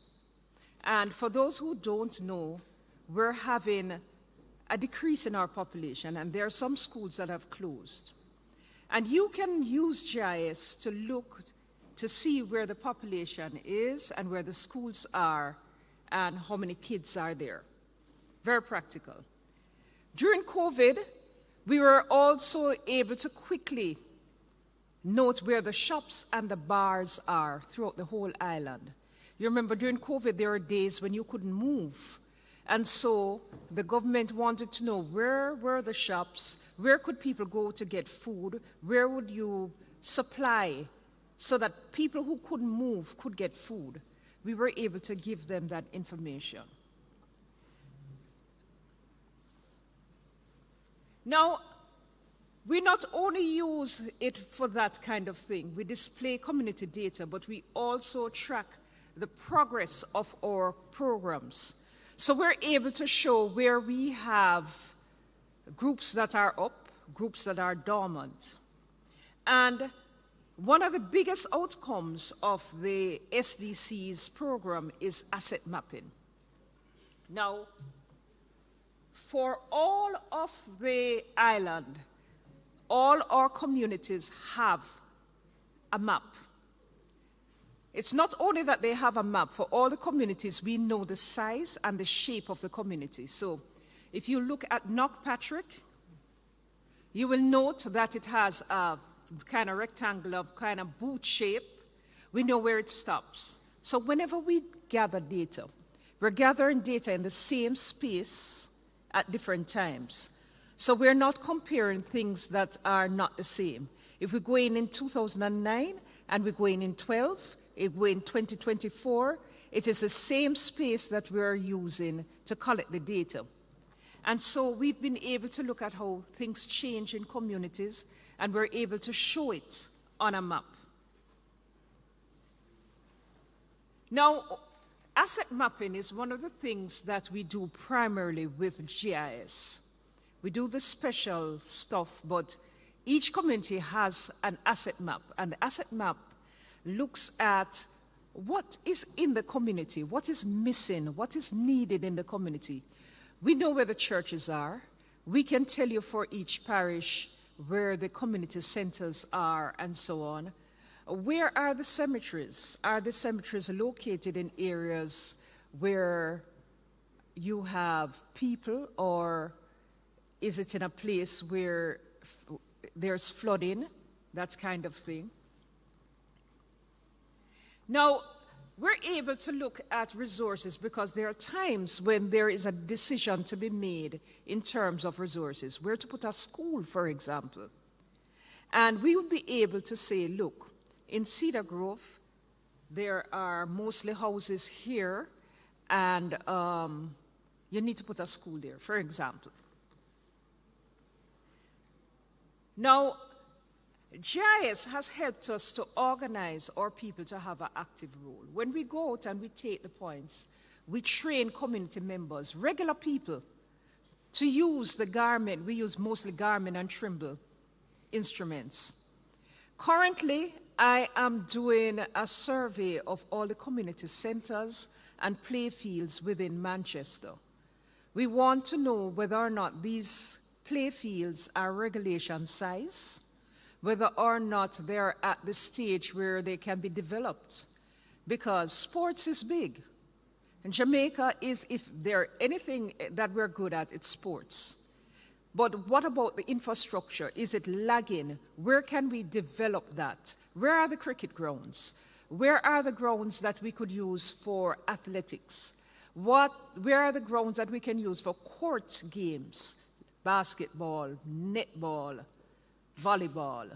And for those who don't know, we're having a decrease in our population, and there are some schools that have closed. And you can use GIS to look to see where the population is and where the schools are and how many kids are there. Very practical. During COVID, we were also able to quickly note where the shops and the bars are throughout the whole island. You remember during COVID, there were days when you couldn't move. And so the government wanted to know where were the shops, where could people go to get food, where would you supply so that people who couldn't move could get food. We were able to give them that information. Now, we not only use it for that kind of thing, we display community data, but we also track the progress of our programs. So we're able to show where we have groups that are up, groups that are dormant. And one of the biggest outcomes of the SDC's program is asset mapping. Now, for all of the island, all our communities have a map. It's not only that they have a map. For all the communities, we know the size and the shape of the community. So if you look at Knockpatrick, you will note that it has a kind of rectangular, kind of boot shape. We know where it stops. So whenever we gather data, we're gathering data in the same space at different times. So we're not comparing things that are not the same. If we go in 2009 and we go in 12, it go in 2024, it is the same space that we're using to collect the data. And so we've been able to look at how things change in communities, and we're able to show it on a map. Now, asset mapping is one of the things that we do primarily with GIS. We do the special stuff, but each community has an asset map, and the asset map looks at what is in the community, what is missing, what is needed in the community. We know where the churches are. We can tell you for each parish where the community centers are and so on. Where are the cemeteries? Are the cemeteries located in areas where you have people, or is it in a place where there's flooding, that kind of thing? Now, we're able to look at resources because there are times when there is a decision to be made in terms of resources, where to put a school, for example. And we would be able to say, look, in Cedar Grove, there are mostly houses here, and you need to put a school there, for example. Now, GIS has helped us to organize our people to have an active role. When we go out and we take the points, we train community members, regular people, to use the Garmin. We use mostly Garmin and Trimble instruments. Currently, I am doing a survey of all the community centers and play fields within Manchester. We want to know whether or not these play fields are regulation size. whether or not they're at the stage where they can be developed. Because sports is big. And Jamaica is, if there anything that we're good at, it's sports. But what about the infrastructure? Is it lagging? Where can we develop that? Where are the cricket grounds? Where are the grounds that we could use for athletics? Where are the grounds that we can use for court games? Basketball, netball, volleyball.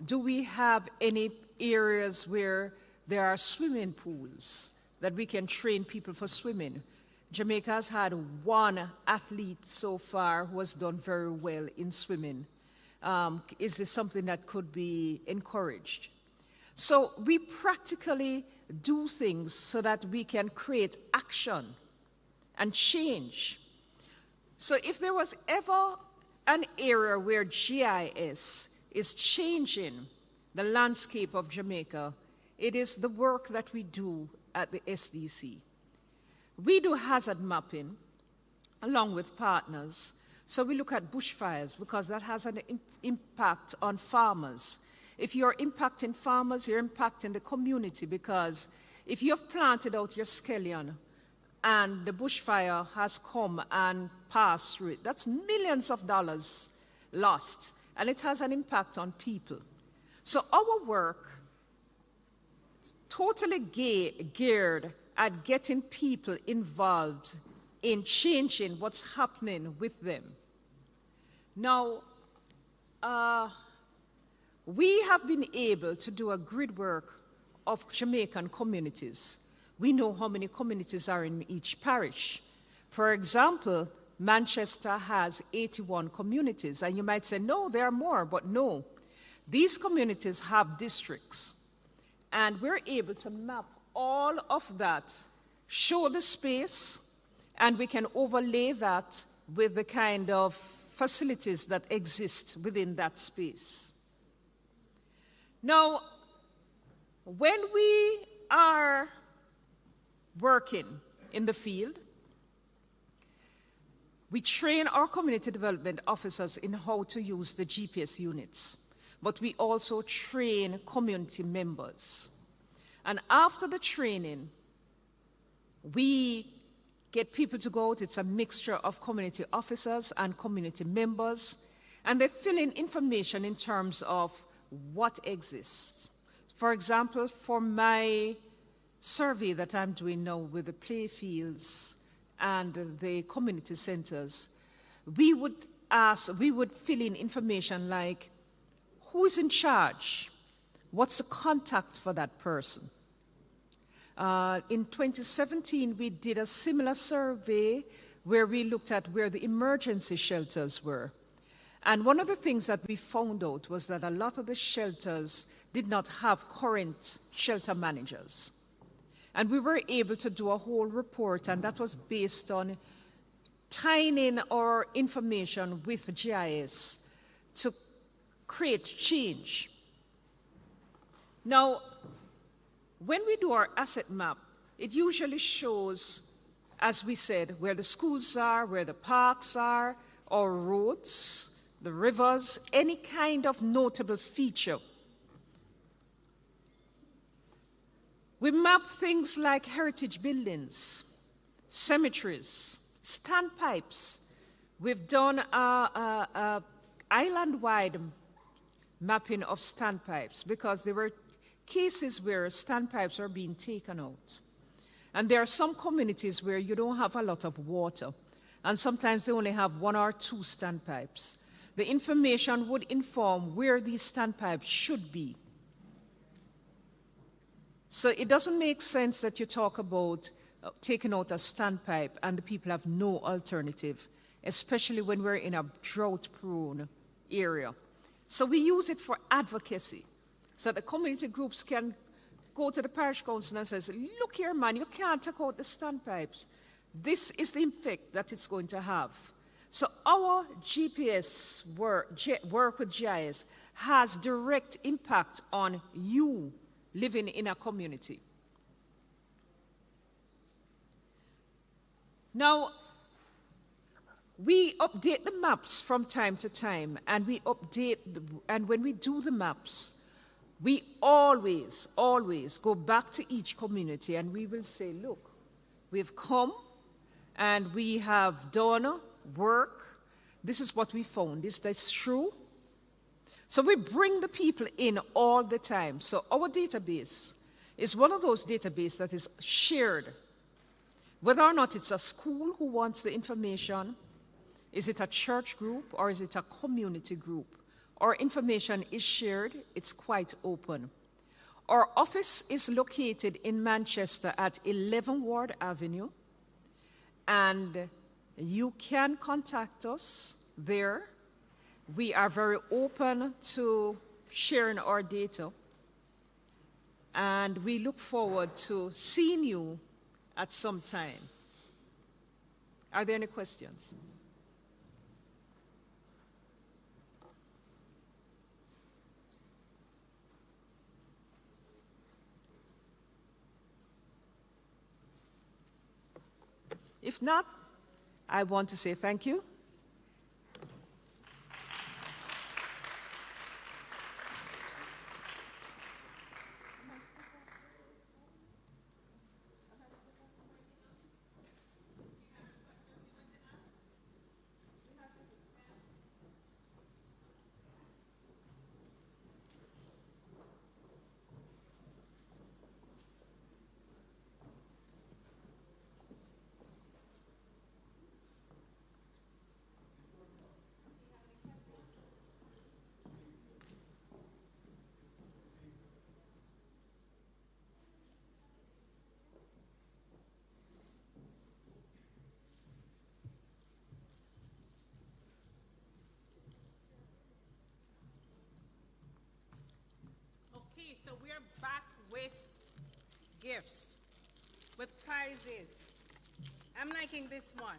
Do we have any areas where there are swimming pools that we can train people for swimming? Jamaica has had one athlete so far who has done very well in swimming. Is this something that could be encouraged? So we practically do things so that we can create action and change. So if there was ever an area where GIS is changing the landscape of Jamaica, it is the work that we do at the SDC. We do hazard mapping along with partners. So we look at bushfires because that has an impact on farmers. If you're impacting farmers, you're impacting the community, because if you have planted out your scallion and the bushfire has come and passed through it, that's millions of dollars lost, and it has an impact on people. So our work is totally geared at getting people involved in changing what's happening with them. Now, we have been able to do a grid work of Jamaican communities. We know how many communities are in each parish. For example, Manchester has 81 communities, and you might say, no, there are more, but no. These communities have districts, and we're able to map all of that, show the space, and we can overlay that with the kind of facilities that exist within that space. Now, when we are working in the field, we train our community development officers in how to use the GPS units, but we also train community members. And after the training, we get people to go out. It's a mixture of community officers and community members, and they fill in information in terms of what exists. For example, for my survey that I'm doing now with the play fields and the community centers, we would fill in information like, who is in charge? What's the contact for that person? In 2017, we did a similar survey where we looked at where the emergency shelters were. And one of the things that we found out was that a lot of the shelters did not have current shelter managers. And we were able to do a whole report, and that was based on tying in our information with GIS to create change. Now, when we do our asset map, it usually shows, as we said, where the schools are, where the parks are, our roads, the rivers, any kind of notable feature. We map things like heritage buildings, cemeteries, standpipes. We've done a island-wide mapping of standpipes because there were cases where standpipes are being taken out. And there are some communities where you don't have a lot of water, and sometimes they only have 1 or 2 standpipes. The information would inform where these standpipes should be. So it doesn't make sense that you talk about taking out a standpipe and the people have no alternative, especially when we're in a drought-prone area. So we use it for advocacy, so the community groups can go to the parish council and say, look here, man, you can't take out the standpipes. This is the effect that it's going to have. So our GPS work with GIS has direct impact on you living in a community. Now, We update the maps from time to time, and and when we do the maps, we always go back to each community and we will say, look, we've come and we have done work. This is what we found. Is this true? So we bring the people in all the time. So our database is one of those databases that is shared. Whether or not it's a school who wants the information, is it a church group or is it a community group? Our information is shared, it's quite open. Our office is located in Manchester at 11 Ward Avenue, and you can contact us there. We are very open to sharing our data, and we look forward to seeing you at some time. Are there any questions? If not, I want to say thank you. Okay, so we're back with gifts, with prizes. I'm liking this one.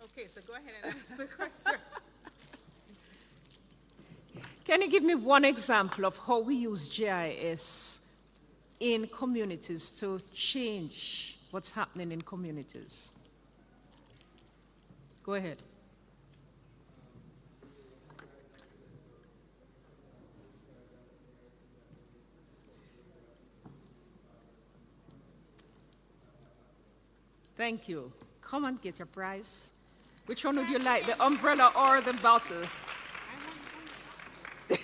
Okay, so go ahead and ask the question. Can you give me one example of how we use GIS in communities to change what's happening in communities? Go ahead. Thank you. Come and get your prize. Which one would you like, the umbrella or the bottle? You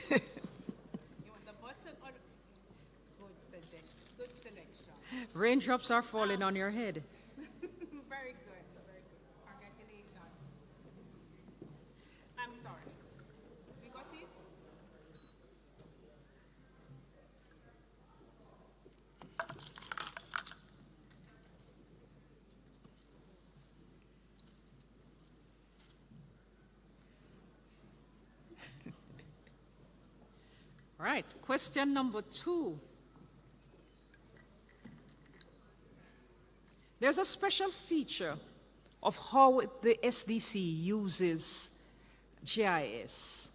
want the bottle or good selection. Raindrops are falling on your head. Very good, very good. Congratulations. I'm sorry. You got it? All right, question number 2. There's a special feature of how the SDC uses GIS.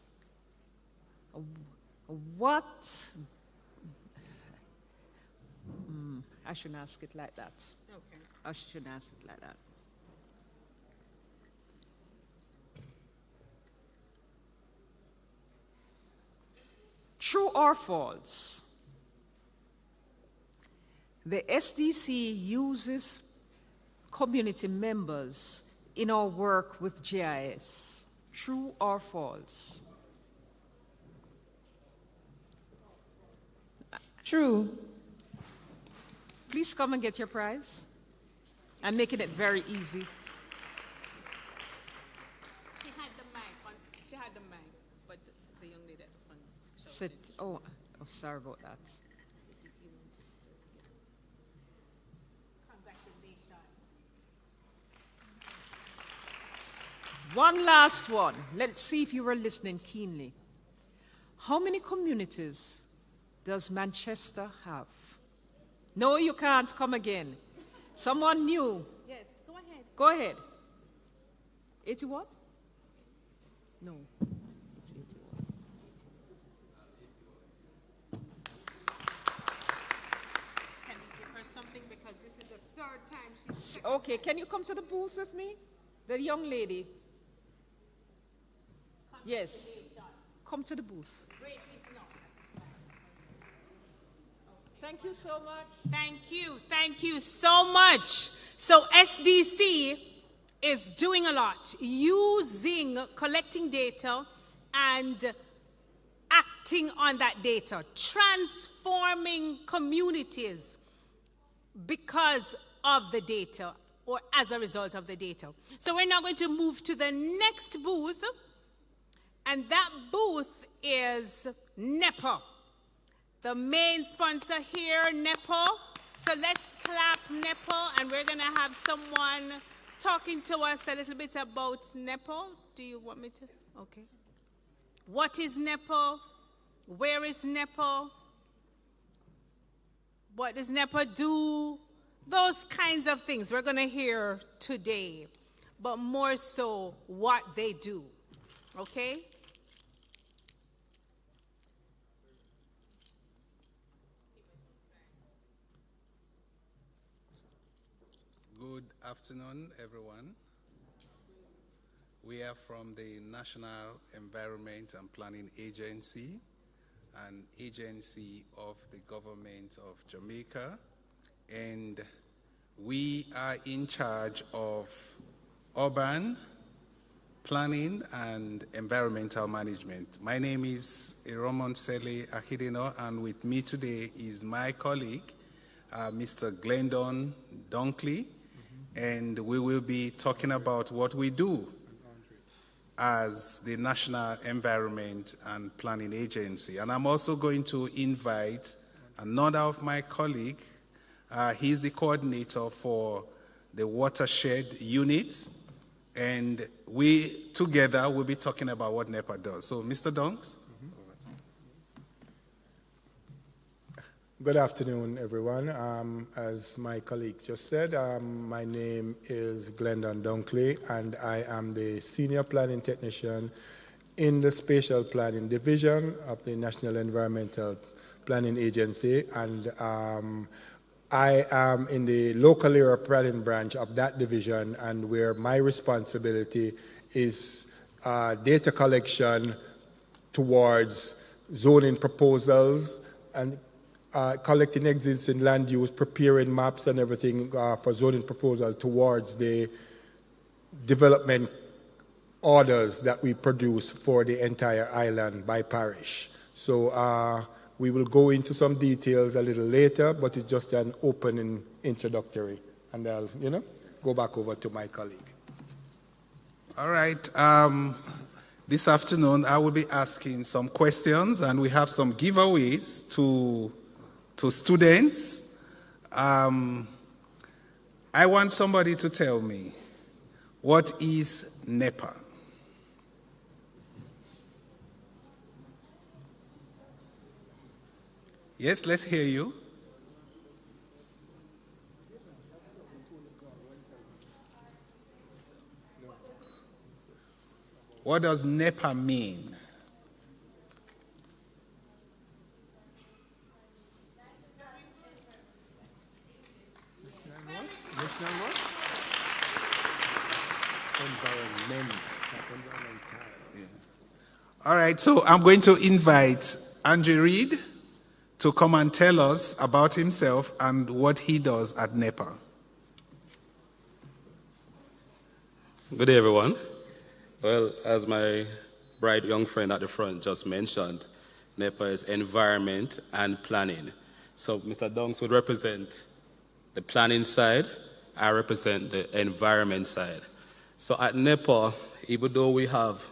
I shouldn't ask it like that. Okay. I shouldn't ask it like that. True or false? The SDC uses community members in our work with GIS. True or false? True. Please come and get your prize. I'm making it very easy. She had the mic, but the young lady at the front shouted. Sit. Oh, sorry about that. Congratulations. One last one. Let's see if you were listening keenly. How many communities does Manchester have? No, you can't. Come again. Someone new. Yes, go ahead. Go ahead. 80 what? No. Can we give her something because this is the third time she's Okay, can you come to the booth with me? The young lady. Yes. Come to the booth. Thank you so much. Thank you so much. So SDC is doing a lot, collecting data and acting on that data, transforming communities because of the data or as a result of the data. So we're now going to move to the next booth, and that booth is NEPA. The main sponsor here, NEPA. So let's clap NEPA, and we're going to have someone talking to us a little bit about NEPA. Do you want me to? Okay. What is NEPA? Where is NEPA? What does NEPA do? Those kinds of things we're going to hear today, but more so what they do. Okay? Good afternoon, everyone. We are from the National Environment and Planning Agency, an agency of the government of Jamaica, and we are in charge of urban planning and environmental management. My name is Iromon Sele Ahidino, and with me today is my colleague, Mr. Glendon Dunkley, and we will be talking about what we do as the National Environment and Planning Agency. And I'm also going to invite another of my colleagues. He's the coordinator for the watershed unit, and we together will be talking about what NEPA does. So, Mr. Dunks. Good afternoon, everyone. As my colleague just said, my name is Glendon Dunkley, and I am the Senior Planning Technician in the Spatial Planning Division of the National Environmental Planning Agency, and I am in the local area planning branch of that division, and where my responsibility is data collection towards zoning proposals and collecting existing land use, preparing maps and everything for zoning proposal towards the development orders that we produce for the entire island by parish. So we will go into some details a little later, but it's just an opening introductory, and I'll, go back over to my colleague. All right. This afternoon, I will be asking some questions, and we have some giveaways to students. I want somebody to tell me, what is NEPA? Yes, let's hear you. What does NEPA mean? All right, so I'm going to invite Andrew Reed to come and tell us about himself and what he does at NEPA. Good day, everyone. Well, as my bright young friend at the front just mentioned, NEPA is environment and planning. So Mr. Dunks would represent the planning side, I represent the environment side. So at NEPA, even though we have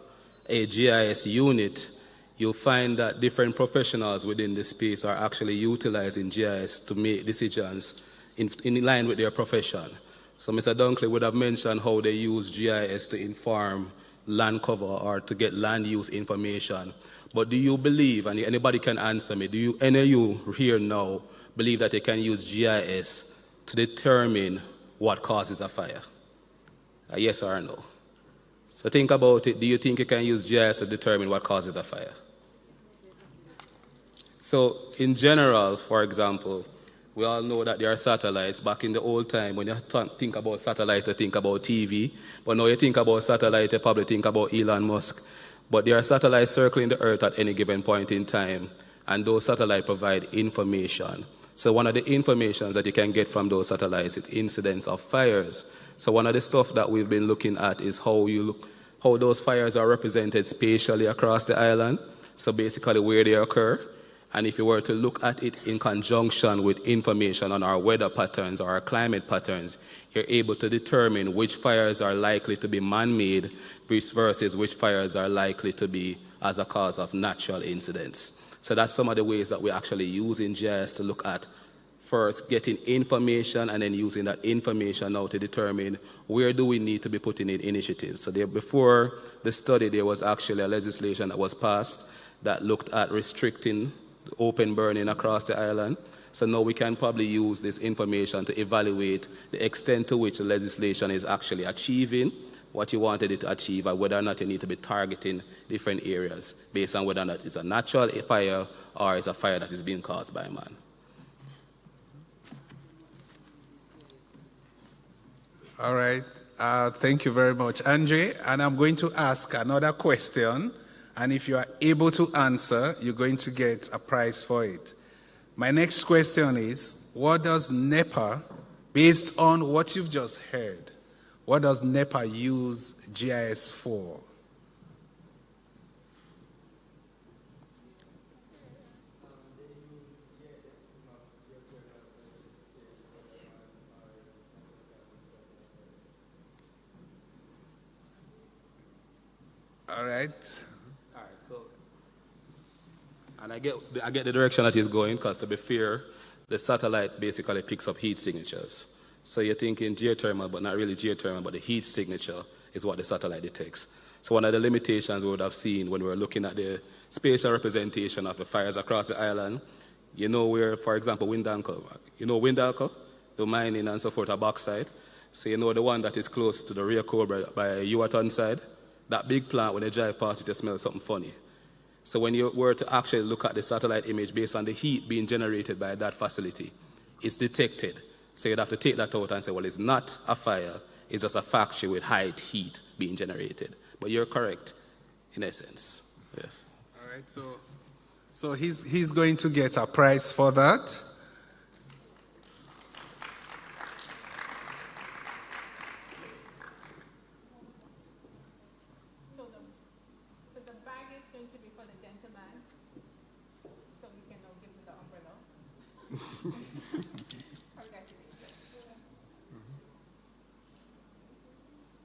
a GIS unit, you'll find that different professionals within the space are actually utilizing GIS to make decisions in line with their profession. So Mr. Dunkley would have mentioned how they use GIS to inform land cover or to get land use information. But do you believe, and anybody can answer me, do any of you here now believe that they can use GIS to determine what causes a fire? Yes or no? So think about it. Do you think you can use GIS to determine what causes a fire? So in general, for example, we all know that there are satellites. Back in the old time, when you think about satellites, you think about TV. But now you think about satellite, you probably think about Elon Musk. But there are satellites circling the Earth at any given point in time, and those satellites provide information. So one of the informations that you can get from those satellites is incidents of fires. So one of the stuff that we've been looking at is how those fires are represented spatially across the island. So basically where they occur. And if you were to look at it in conjunction with information on our weather patterns or our climate patterns, you're able to determine which fires are likely to be man-made versus which fires are likely to be as a cause of natural incidents. So that's some of the ways that we actually use in GIS to look at first getting information and then using that information now to determine where do we need to be putting in initiatives. So before the study, there was actually a legislation that was passed that looked at restricting open burning across the island. So now we can probably use this information to evaluate the extent to which the legislation is actually achieving what you wanted it to achieve, and whether or not you need to be targeting different areas based on whether or not it's a natural fire or it's a fire that is being caused by man. All right. Thank you very much, Andre. And I'm going to ask another question. And if you are able to answer, you're going to get a prize for it. My next question is, what does NEPA, based on what you've just heard, what does NEPA use GIS for? All right. And I get the direction that he's going, because to be fair, the satellite basically picks up heat signatures. So you're thinking geothermal, but not really geothermal, but the heat signature is what the satellite detects. So one of the limitations we would have seen when we were looking at the spatial representation of the fires across the island, you know where, for example, Windalco, the mining and so forth are bauxite. So you know the one that is close to the rear core by Yuaton side, that big plant, when they drive past it, it smells something funny. So when you were to actually look at the satellite image based on the heat being generated by that facility, it's detected. So you'd have to take that out and say, well, it's not a fire, it's just a factory with high heat being generated. But you're correct, in essence. Yes. All right, so he's going to get a prize for that.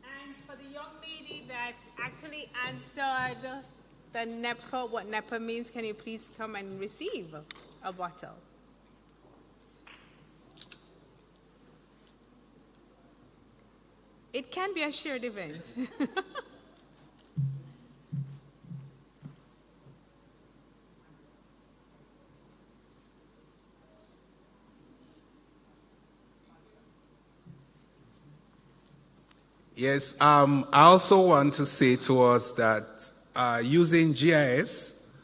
And for the young lady that actually answered the NEPA, what NEPA means, can you please come and receive a bottle? It can be a shared event. Yes, I also want to say to us that using GIS,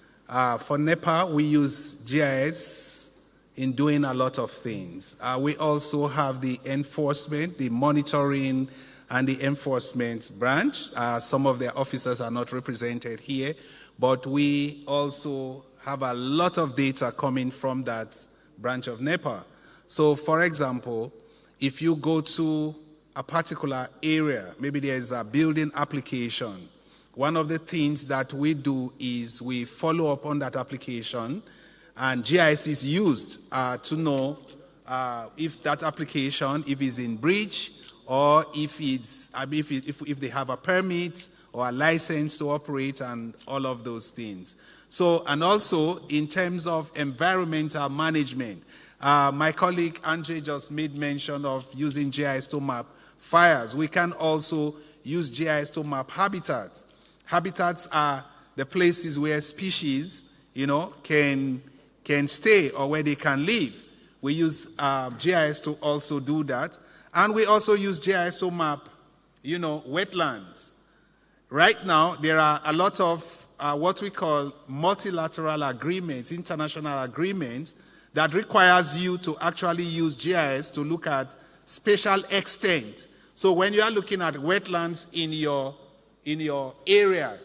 for NEPA, we use GIS in doing a lot of things. We also have the enforcement, the monitoring, and the enforcement branch. Some of their officers are not represented here, but we also have a lot of data coming from that branch of NEPA. So, for example, if you go to a particular area, maybe there's a building application, one of the things that we do is we follow up on that application, and GIS is used to know if that application, if it's in breach, or if they have a permit or a license to operate, and all of those things. So, and also in terms of environmental management, my colleague Andre just made mention of using GIS to map fires. We can also use GIS to map habitats. Habitats are the places where species, can stay or where they can live. We use GIS to also do that. And we also use GIS to map, wetlands. Right now, there are a lot of what we call multilateral agreements, international agreements, that requires you to actually use GIS to look at spatial extent. So when you are looking at wetlands in your area,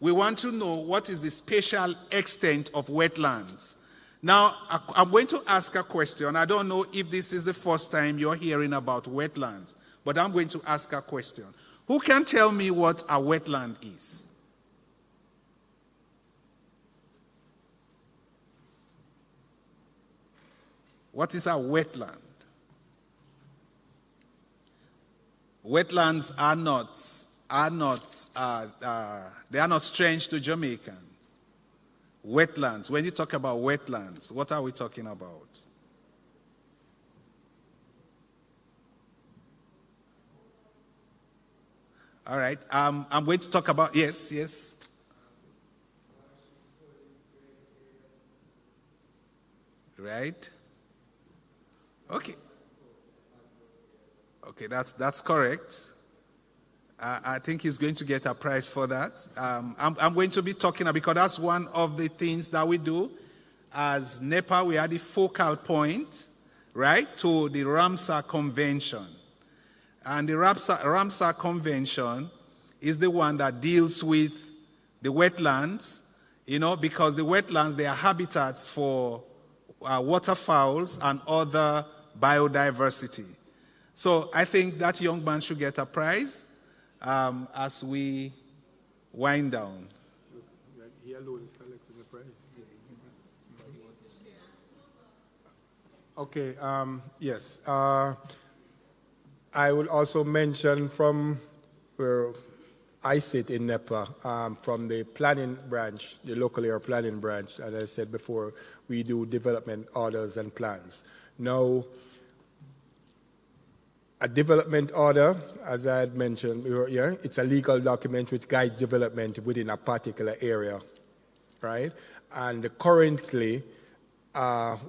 we want to know what is the spatial extent of wetlands. Now, I'm going to ask a question. I don't know if this is the first time you're hearing about wetlands, but I'm going to ask a question. Who can tell me what a wetland is? What is a wetland? Wetlands are not strange to Jamaicans. Wetlands. When you talk about wetlands, what are we talking about? All right. I'm going to talk about, yes. Right. Okay. Okay, that's correct. I think he's going to get a prize for that. I'm going to be talking about, because that's one of the things that we do. As NEPA, we are the focal point, right, to the Ramsar Convention. And the Ramsar Convention is the one that deals with the wetlands, because the wetlands, they are habitats for waterfowls and other biodiversity. So I think that young man should get a prize as we wind down. He alone is collecting the prize. Okay, yes. I will also mention from where I sit in NEPA, from the planning branch, the local area planning branch, as I said before, we do development orders and plans. Now, a development order, as I had mentioned, it's a legal document which guides development within a particular area, right? And currently,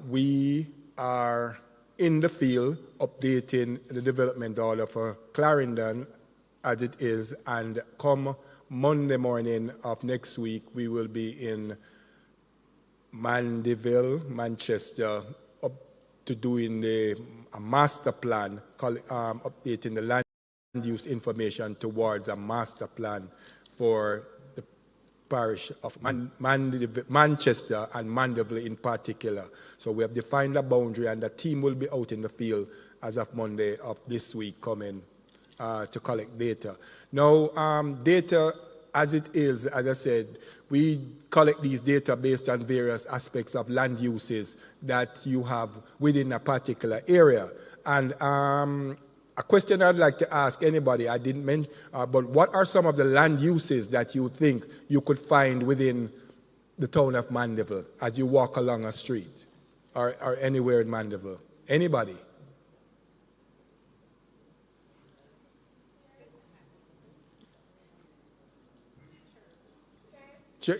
we are in the field updating the development order for Clarendon as it is, and come Monday morning of next week, we will be in Mandeville, Manchester, up to doing a master plan, updating the land use information towards a master plan for the parish of Manchester and Mandeville in particular. So we have defined a boundary, and the team will be out in the field as of Monday of this week coming to collect data. Now, data as it is, as I said, we collect these data based on various aspects of land uses that you have within a particular area. And a question I'd like to ask anybody, I didn't mention, but what are some of the land uses that you think you could find within the town of Mandeville as you walk along a street or anywhere in Mandeville? Anybody?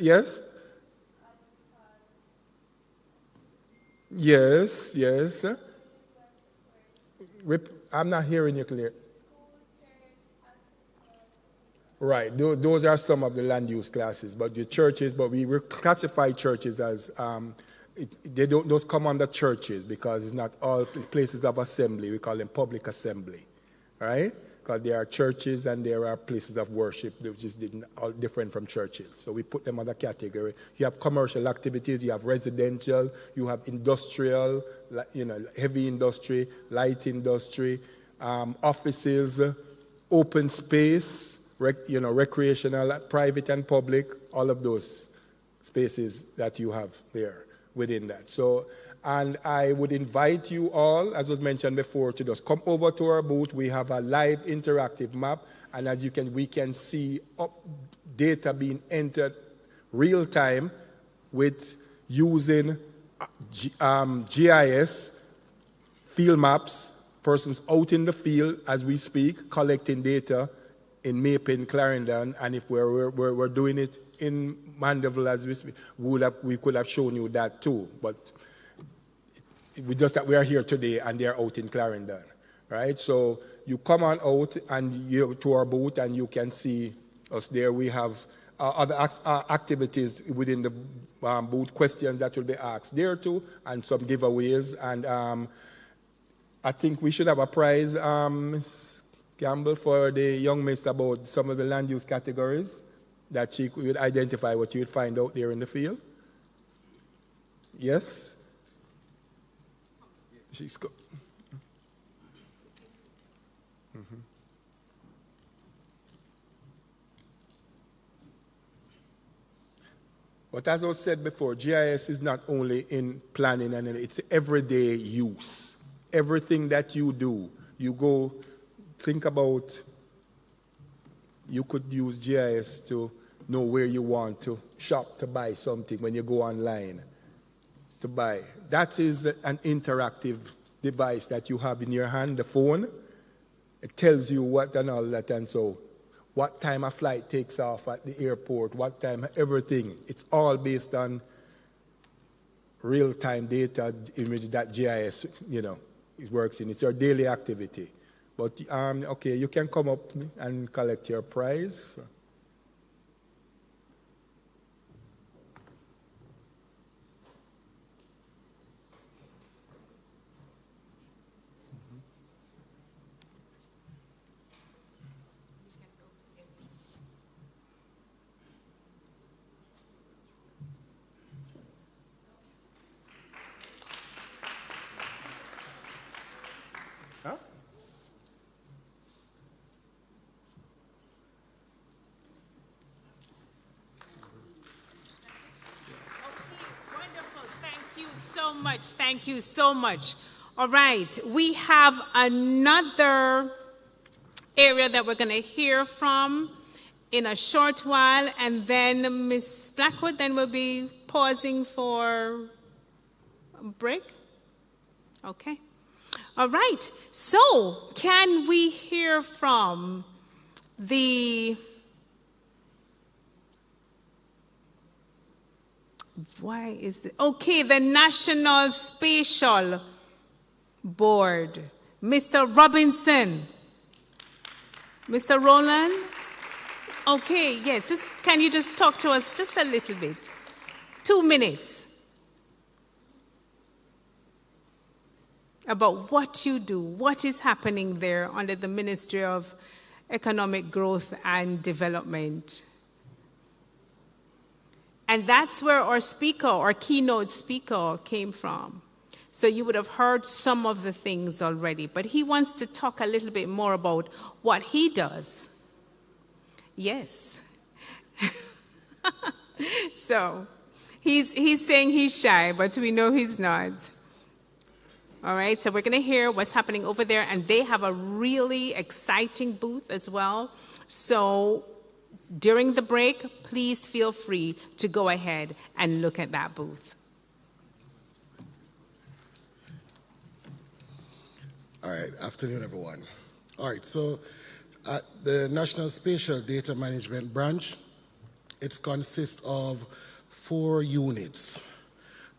Yes? Yes. I'm not hearing you clear. Right, those are some of the land use classes, but the churches, but we classify churches as, they don't come under churches because it's not all places of assembly. We call them public assembly, right? Because there are churches and there are places of worship which is all different from churches. So we put them under category. You have commercial activities, you have residential, you have industrial, heavy industry, light industry, offices, open space, recreational, private and public, all of those spaces that you have there within that. So, and I would invite you all, as was mentioned before, to just come over to our booth. We have a live interactive map, and as we can see data being entered real time with using GIS, field maps, persons out in the field as we speak, collecting data in Maypin, Clarendon, and if we're doing it in Mandeville as we speak, we could have shown you that too, but we just that we are here today and they're out in Clarendon, right? So you come on out and to our booth and you can see us there. We have other activities within the booth, questions that will be asked there too, and some giveaways. And I think we should have a prize, Ms. Campbell, for the young miss about some of the land use categories that she would identify what you would find out there in the field? Yes? She's But as I said before, GIS is not only in planning, and it's everyday use. Everything that you do, you go think about, you could use GIS to know where you want to shop to buy something when you go online to buy. That is an interactive device that you have in your hand, the phone. It tells you what and all that, and so what time a flight takes off at the airport, what time, everything. It's all based on real-time data in which that GIS, it works in. It's your daily activity. But, okay, you can come up and collect your prize. Thank you so much. All right, we have another area that we're going to hear from in a short while, and then Ms. Blackwood, then we'll be pausing for a break. Okay. All right, so can we hear from the the National Spatial Board. Mr. Robinson. Mr. Roland? Okay, yes, can you just talk to us just a little bit? 2 minutes. About what you do, what is happening there under the Ministry of Economic Growth and Development. And that's where our speaker, our keynote speaker, came from. So you would have heard some of the things already, but he wants to talk a little bit more about what he does. Yes. So he's saying he's shy, but we know he's not. All right, so we're going to hear what's happening over there, and they have a really exciting booth as well. So during the break, please feel free to go ahead and look at that booth. All right, afternoon, everyone. All right, so at the National Spatial Data Management Branch, it consists of 4 units: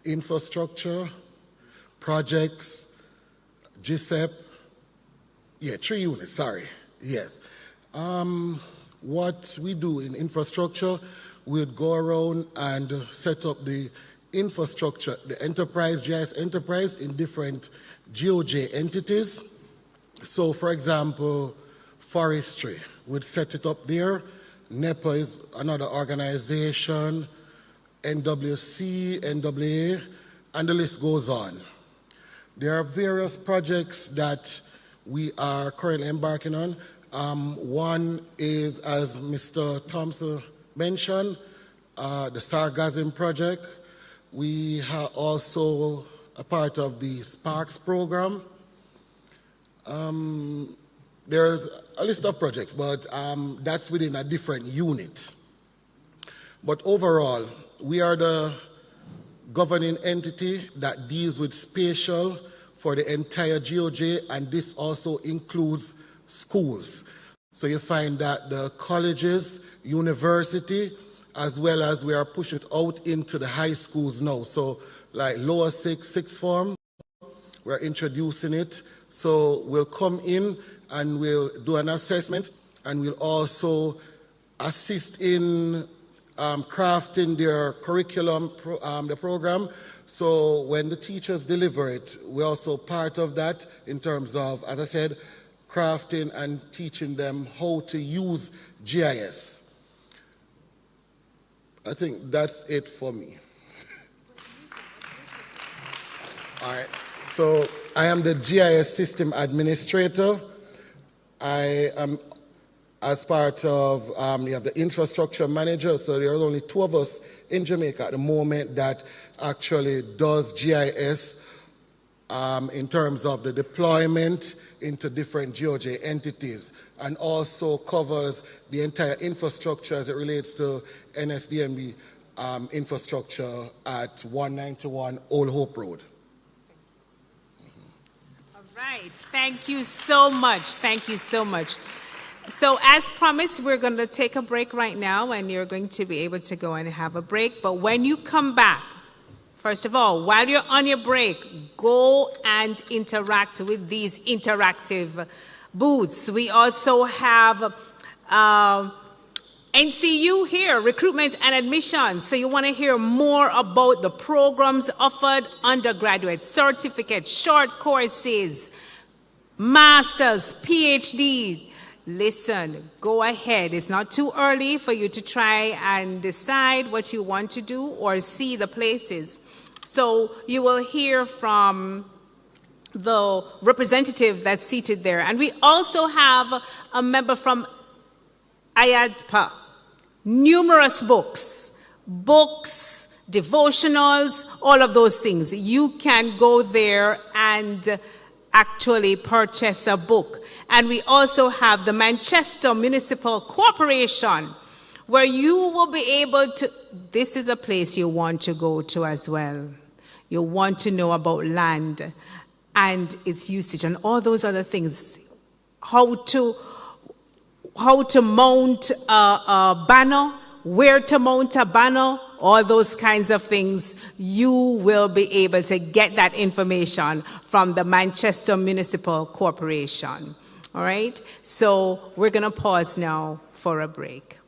infrastructure, projects, GSEP. 3 units, sorry, yes. What we do in infrastructure, we'd go around and set up the infrastructure, the enterprise, GIS enterprise, in different GOJ entities. So, for example, forestry, we'd set it up there. NEPA is another organization, NWC, NWA, and the list goes on. There are various projects that we are currently embarking on. One is, as Mr. Thompson mentioned, the Sargassum project. We are also a part of the Sparks program. There's a list of projects, but that's within a different unit. But overall, we are the governing entity that deals with spatial for the entire GOJ, and this also includes schools. So you find that the colleges, university, as well as we are pushing it out into the high schools now. So like lower sixth form, we're introducing it. So we'll come in and we'll do an assessment, and we'll also assist in crafting their curriculum, the program. So when the teachers deliver it, we're also part of that in terms of, as I said, crafting and teaching them how to use GIS. I think that's it for me. All right. So I am the GIS system administrator. I am, as part of, you have the infrastructure manager. So there are only 2 of us in Jamaica at the moment that actually does GIS in terms of the deployment into different GeoJ entities, and also covers the entire infrastructure as it relates to NSDMB infrastructure at 191 Old Hope Road. All right. Thank you so much. Thank you so much. So as promised, we're going to take a break right now, and you're going to be able to go and have a break. But when you come back, first of all, while you're on your break, go and interact with these interactive booths. We also have NCU here, recruitment and admissions. So you want to hear more about the programs offered, undergraduate, certificate, short courses, masters, PhD. Listen, go ahead. It's not too early for you to try and decide what you want to do or see the places. So you will hear from the representative that's seated there. And we also have a member from IADPA. Numerous books, devotionals, all of those things. You can go there and actually purchase a book. And we also have the Manchester Municipal Corporation, where you will be able to, this is a place you want to go to as well. You want to know about land and its usage and all those other things. How to mount a banner, where to mount a banner, all those kinds of things. You will be able to get that information from the Manchester Municipal Corporation. All right? So we're going to pause now for a break.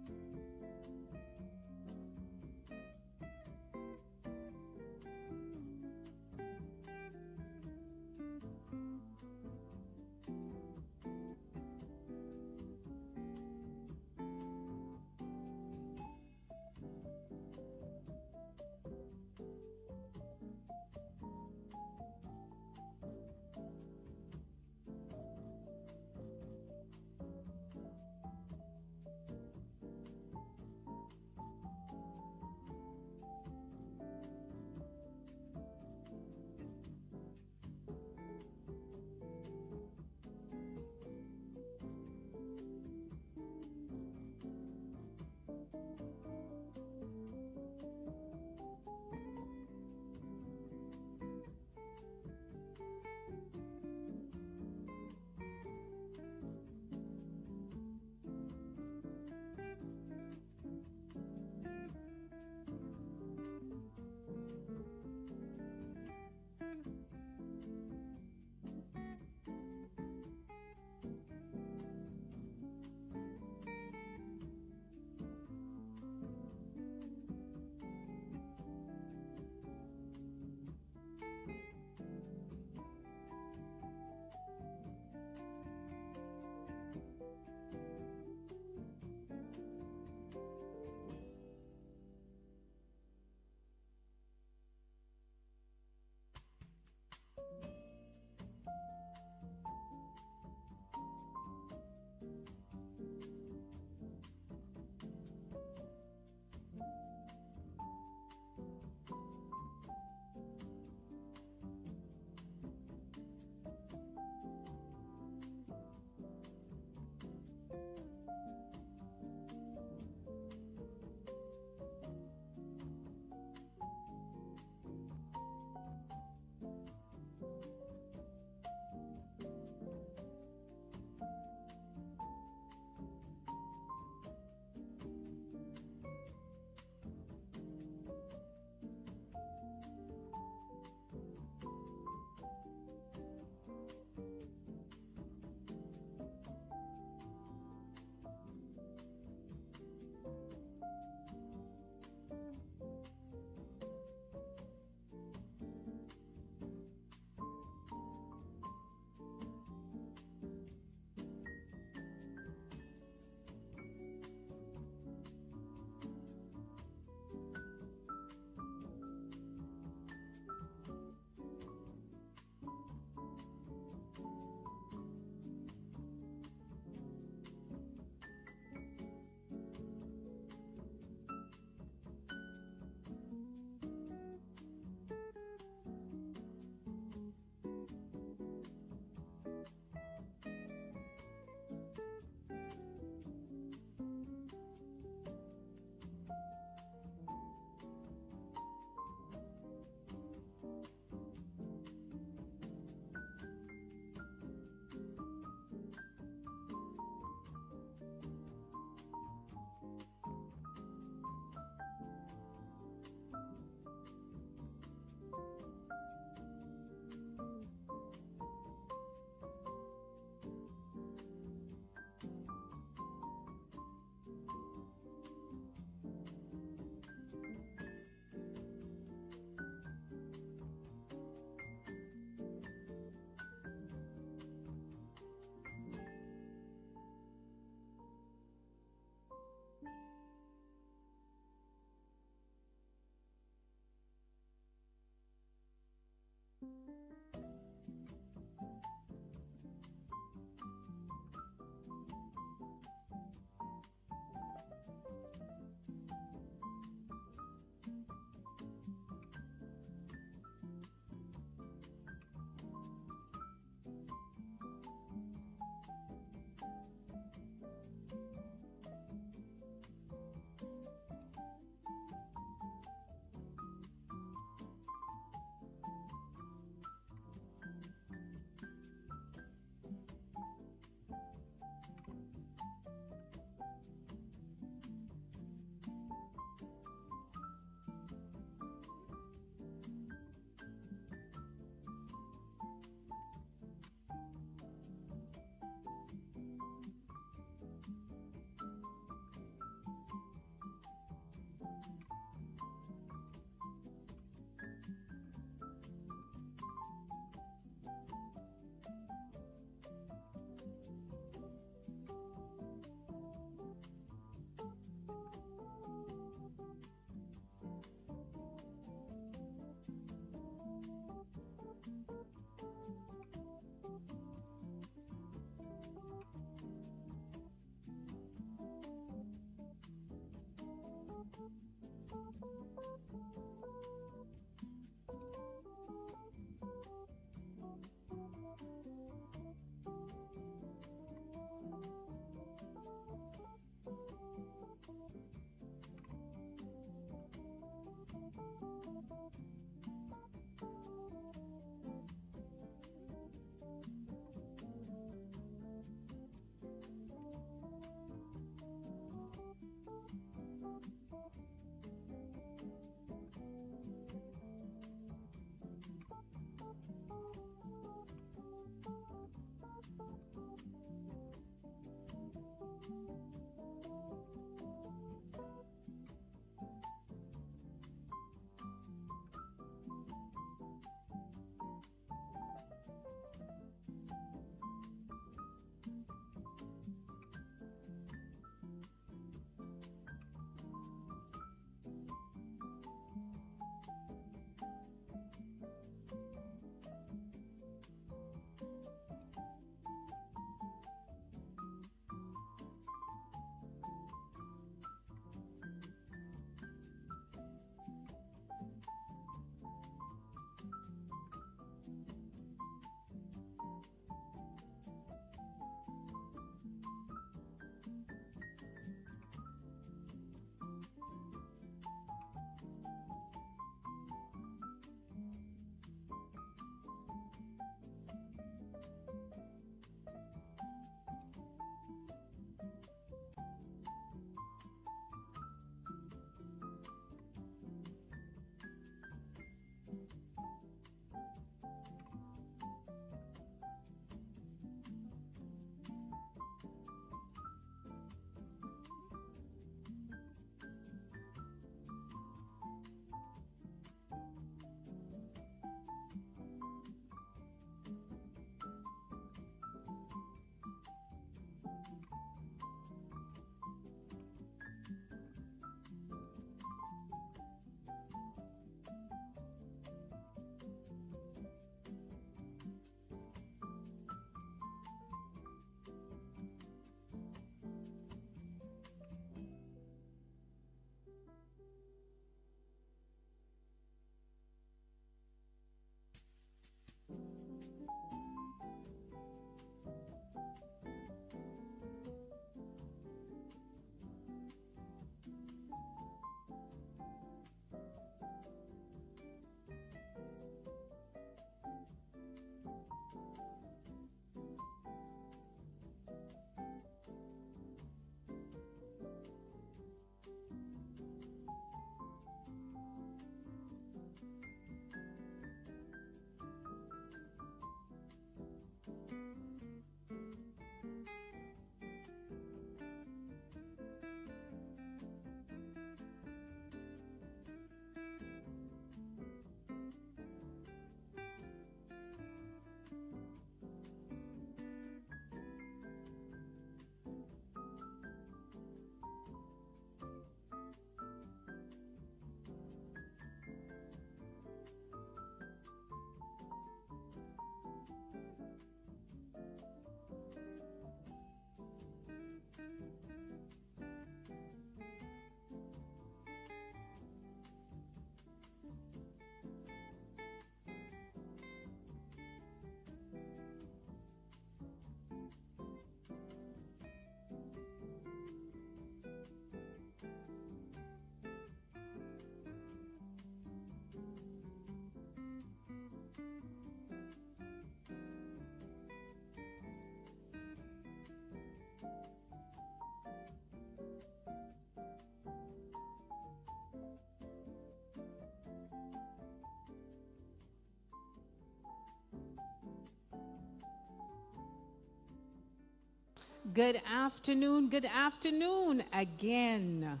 Good afternoon again.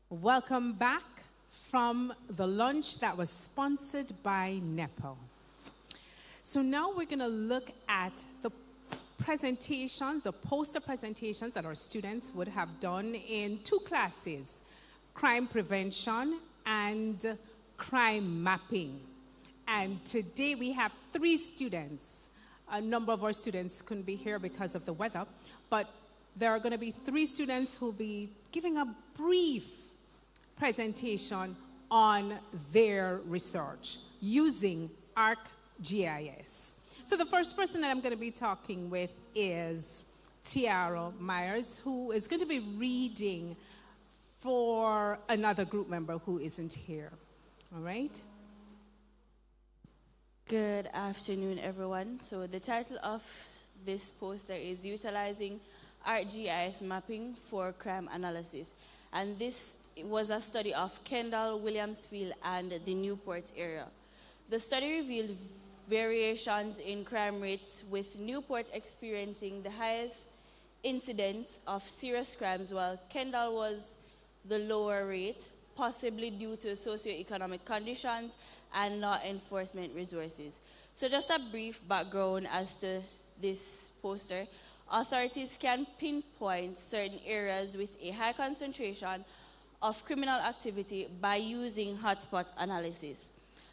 Welcome back from the lunch that was sponsored by NEPO. So now we're going to look at the presentations, the poster presentations that our students would have done in two classes, crime prevention and crime mapping. And today we have 3 students. A number of our students couldn't be here because of the weather, but there are going to be 3 students who will be giving a brief presentation on their research using ArcGIS. So the first person that I'm going to be talking with is Tiara Myers, who is going to be reading for another group member who isn't here. All right? Good afternoon, everyone. So the title of this poster is Utilizing ArcGIS Mapping for Crime Analysis. And this was a study of Kendall, Williamsfield, and the Newport area. The study revealed variations in crime rates, with Newport experiencing the highest incidence of serious crimes, while Kendall was the lower rate, possibly due to socioeconomic conditions and law enforcement resources. So just a brief background as to this poster. Authorities can pinpoint certain areas with a high concentration of criminal activity by using hotspot analysis.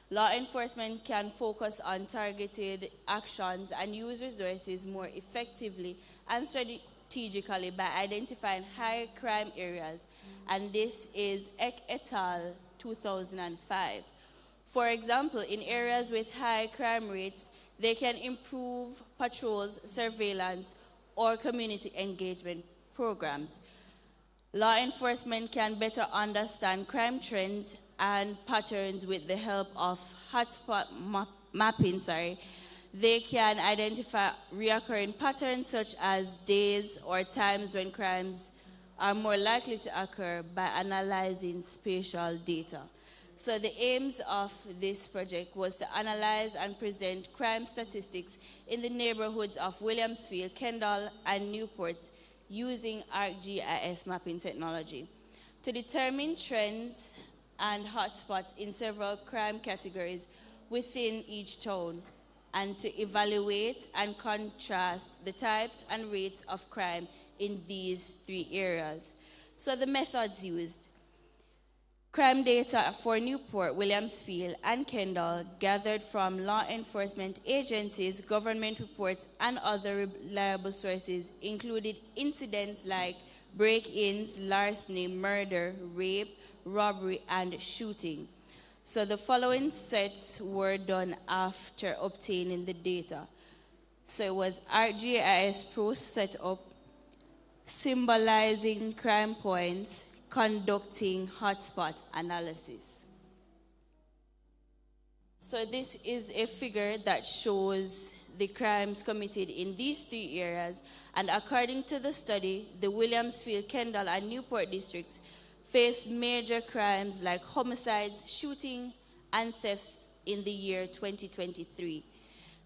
Law enforcement can focus on targeted actions and use resources more effectively and strategically by identifying high crime areas, and this is Eck et al. 2005. For example, in areas with high crime rates, they can improve patrols, surveillance, or community engagement programs. Law enforcement can better understand crime trends and patterns with the help of hotspot mapping. They can identify recurring patterns such as days or times when crimes are more likely to occur by analyzing spatial data. So the aims of this project was to analyze and present crime statistics in the neighborhoods of Williamsfield, Kendall, and Newport using ArcGIS mapping technology to determine trends and hotspots in several crime categories within each town, and to evaluate and contrast the types and rates of crime in these 3 areas. So the methods used: crime data for Newport, Williamsfield, and Kendall gathered from law enforcement agencies, government reports, and other reliable sources included incidents like break-ins, larceny, murder, rape, robbery, and shooting. So the following sets were done after obtaining the data. So it was ArcGIS Pro setup, symbolizing crime points, conducting hotspot analysis. So this is a figure that shows the crimes committed in these 3 areas, and according to the study, the Williamsfield, Kendall, and Newport districts face major crimes like homicides, shooting, and thefts in the year 2023.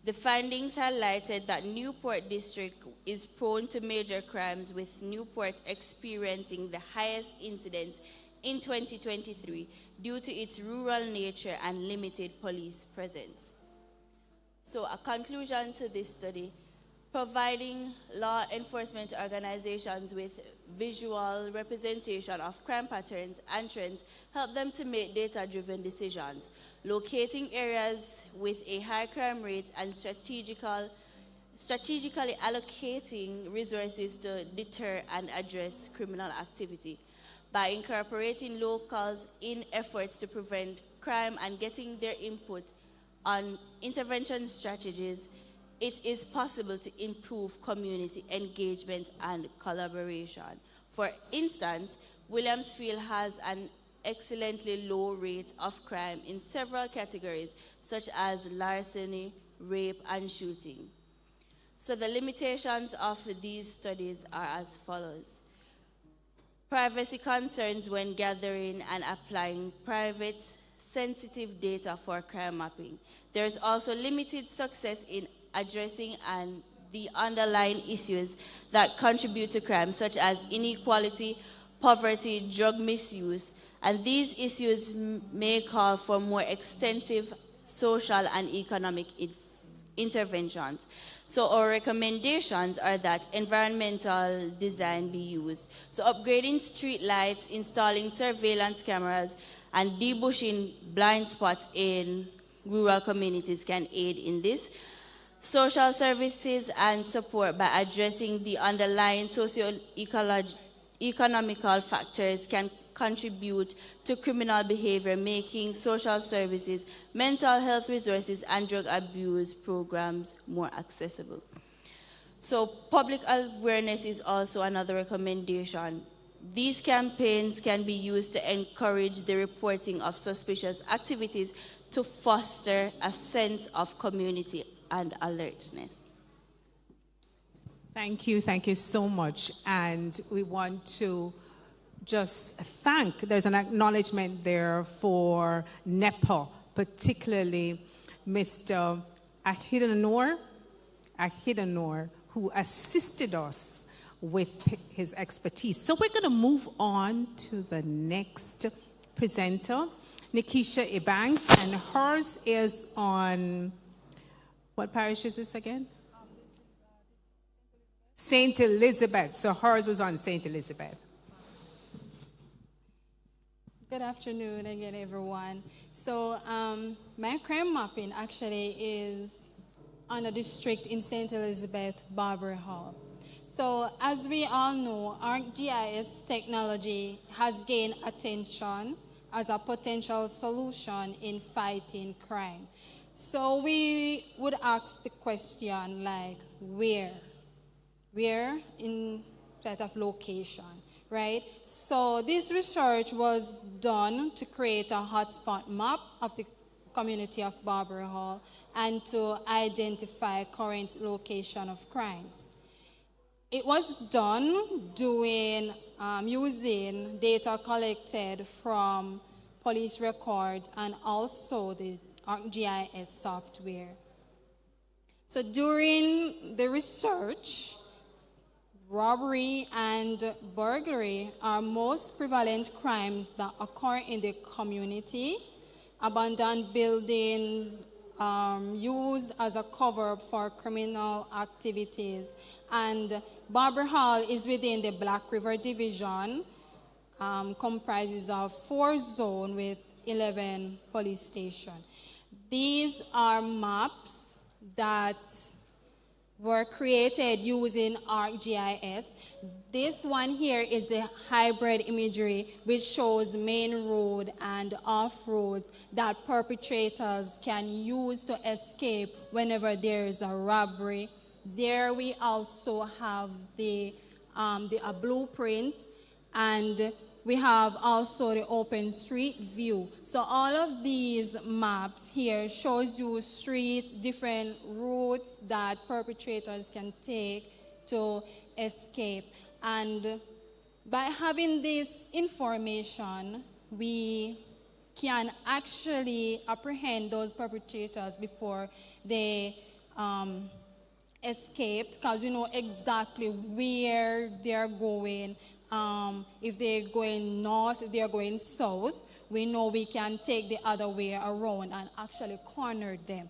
The findings highlighted that Newport district is prone to major crimes, with Newport experiencing the highest incidence in 2023 due to its rural nature and limited police presence. So a conclusion to this study: providing law enforcement organizations with visual representation of crime patterns and trends help them to make data-driven decisions, locating areas with a high crime rate and strategically allocating resources to deter and address criminal activity. By incorporating locals in efforts to prevent crime and getting their input on intervention strategies, it is possible to improve community engagement and collaboration. For instance, Williamsfield has an excellently low rate of crime in several categories, such as larceny, rape, and shooting. So the limitations of these studies are as follows: privacy concerns when gathering and applying private sensitive data for crime mapping. There is also limited success in addressing the underlying issues that contribute to crime, such as inequality, poverty, drug misuse, and these issues may call for more extensive social and economic interventions. So our recommendations are that environmental design be used. So upgrading street lights, installing surveillance cameras, and debushing blind spots in rural communities can aid in this. Social services and support by addressing the underlying socio-economical factors can contribute to criminal behavior, making social services, mental health resources, and drug abuse programs more accessible. So public awareness is also another recommendation. These campaigns can be used to encourage the reporting of suspicious activities to foster a sense of community and alertness. Thank you so much. And we want to just thank, there's an acknowledgement there for NEPA, particularly Mr. Ahidanor, who assisted us with his expertise. So we're going to move on to the next presenter, Nikisha Ebanks, and hers is on, what parish is this again? St. Elizabeth. So hers was on St. Elizabeth. Good afternoon again, everyone. So my crime mapping actually is on a district in St. Elizabeth, Barbary Hall. So as we all know, ArcGIS technology has gained attention as a potential solution in fighting crime. So we would ask the question like, where? Where in set of location? Right? So this research was done to create a hotspot map of the community of Barbary Hall and to identify current location of crimes. It was done using data collected from police records and also the GIS software. So during the research, robbery and burglary are most prevalent crimes that occur in the community. Abandoned buildings used as a cover for criminal activities. And Barbary Hall is within the Black River Division, comprises of 4 zones with 11 police stations. These are maps that were created using ArcGIS. This one here is the hybrid imagery, which shows main road and off roads that perpetrators can use to escape whenever there is a robbery. There we also have a blueprint, and we have also the open street view. So all of these maps here shows you streets, different routes that perpetrators can take to escape. And by having this information, we can actually apprehend those perpetrators before they escaped, because we know exactly where they're going. If they're going north, if they're going south, we know we can take the other way around and actually corner them.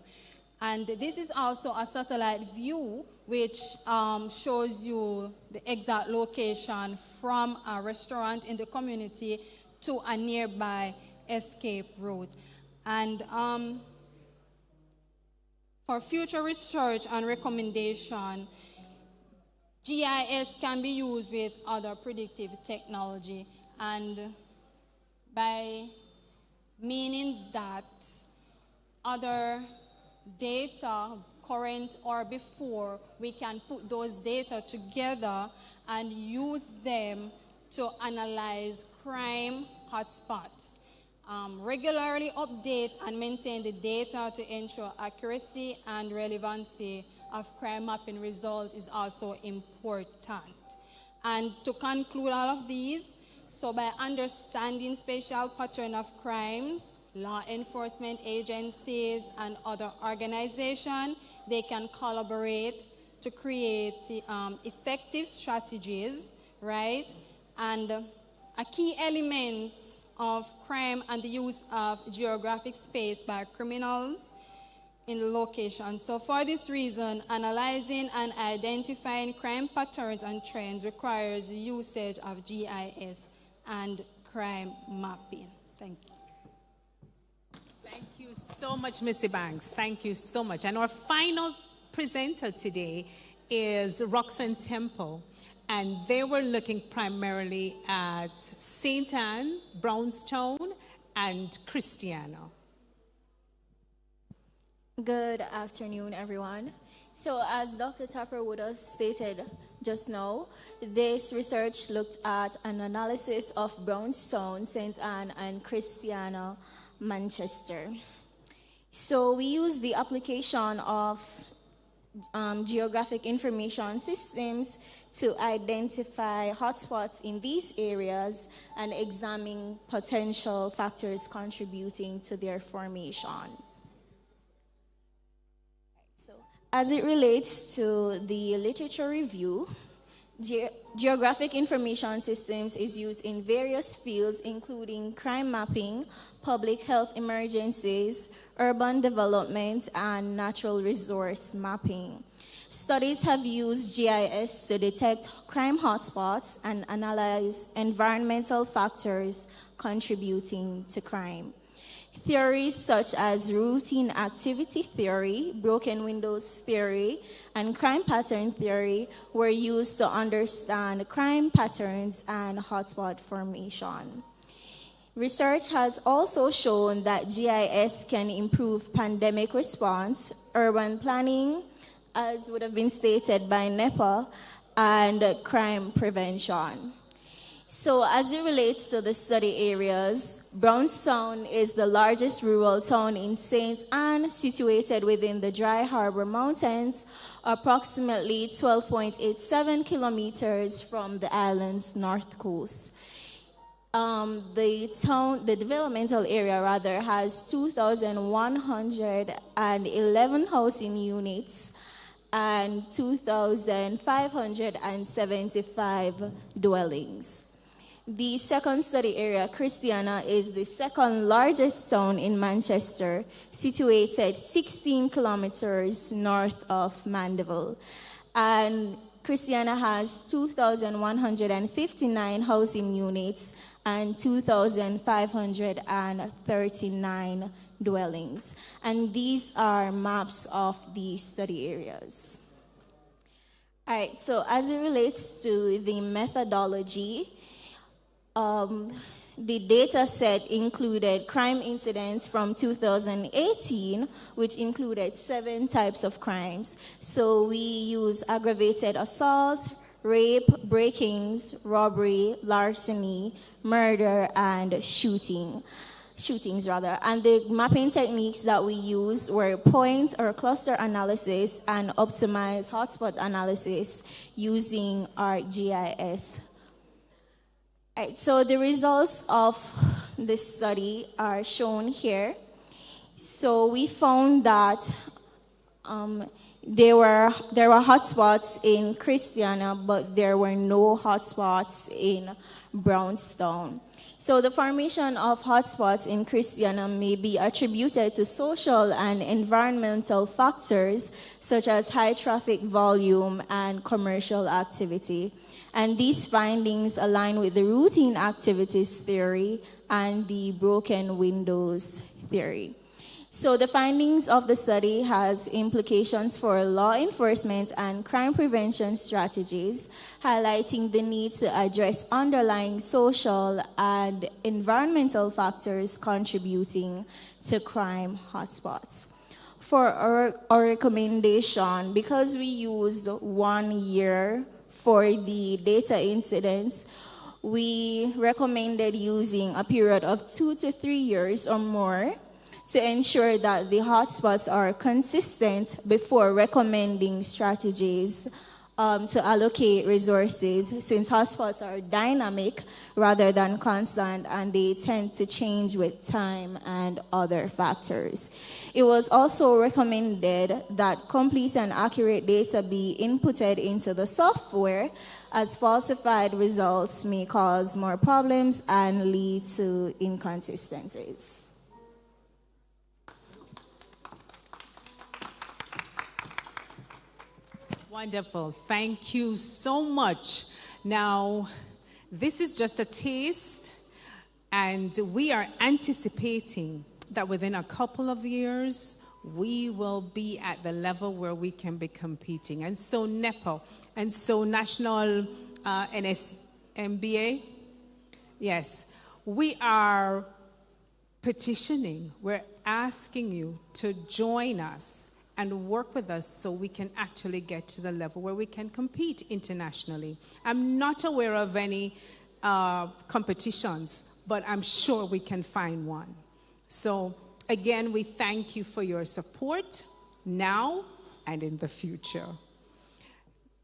And this is also a satellite view which shows you the exact location from a restaurant in the community to a nearby escape route. And for future research and recommendation, GIS can be used with other predictive technology, and by meaning that other data, current or before, we can put those data together and use them to analyze crime hotspots. Regularly update and maintain the data to ensure accuracy and relevancy of crime mapping results is also important. And to conclude all of these, so by understanding spatial pattern of crimes, law enforcement agencies and other organizations, they can collaborate to create effective strategies, right? And a key element of crime and the use of geographic space by criminals in the location. So for this reason, analyzing and identifying crime patterns and trends requires the usage of GIS and crime mapping. Thank you. Thank you so much, Missy Banks. Thank you so much. And our final presenter today is Roxanne Temple. And they were looking primarily at St. Anne, Brownstone, and Christiana. Good afternoon, everyone. So as Dr. Tapper would have stated just now, this research looked at an analysis of Brownstone, St. Anne, and Christiana, Manchester. So we used the application of geographic information systems to identify hotspots in these areas and examine potential factors contributing to their formation. So, as it relates to the literature review, geographic information systems is used in various fields, including crime mapping, public health emergencies, urban development, and natural resource mapping. Studies have used GIS to detect crime hotspots and analyze environmental factors contributing to crime. Theories such as routine activity theory, broken windows theory, and crime pattern theory were used to understand crime patterns and hotspot formation. Research has also shown that GIS can improve pandemic response, urban planning, as would have been stated by NEPA, and crime prevention. So as it relates to the study areas, Brownstown is the largest rural town in St. Anne, situated within the Dry Harbor Mountains, approximately 12.87 kilometers from the island's north coast. The developmental area has 2,111 housing units and 2,575 dwellings. The second study area, Christiana, is the second largest town in Manchester, situated 16 kilometers north of Mandeville. And Christiana has 2,159 housing units and 2,539 dwellings. And these are maps of the study areas. All right, so as it relates to the methodology, the data set included crime incidents from 2018, which included 7 types of crimes. So we use aggravated assault, rape, break-ins, robbery, larceny, murder, and shootings. And the mapping techniques that we used were point or cluster analysis and optimized hotspot analysis using ArcGIS. Right, so the results of this study are shown here. So we found that there were hotspots in Christiana, but there were no hotspots in Brownstone. So the formation of hotspots in Christiana may be attributed to social and environmental factors such as high traffic volume and commercial activity. And these findings align with the routine activities theory and the broken windows theory. So the findings of the study has implications for law enforcement and crime prevention strategies, highlighting the need to address underlying social and environmental factors contributing to crime hotspots. For our recommendation, because we used 1 year for the data incidents, we recommended using a period of 2 to 3 years or more to ensure that the hotspots are consistent before recommending strategies to allocate resources, since hotspots are dynamic rather than constant, and they tend to change with time and other factors. It was also recommended that complete and accurate data be inputted into the software, as falsified results may cause more problems and lead to inconsistencies. Wonderful. Thank you so much. Now, this is just a taste, and we are anticipating that within a couple of years, we will be at the level where we can be competing. And so NEPA, and so National NSMBA, yes, we are petitioning, we're asking you to join us and work with us so we can actually get to the level where we can compete internationally. I'm not aware of any competitions, but I'm sure we can find one. So again, we thank you for your support now and in the future.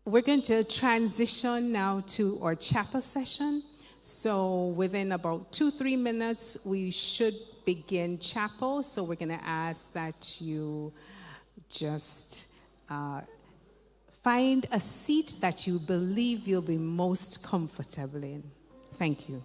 We're going to transition now to our chapel session. So within about 2-3 minutes, we should begin chapel. So we're going to ask that you just find a seat that you believe you'll be most comfortable in. Thank you.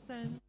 Send.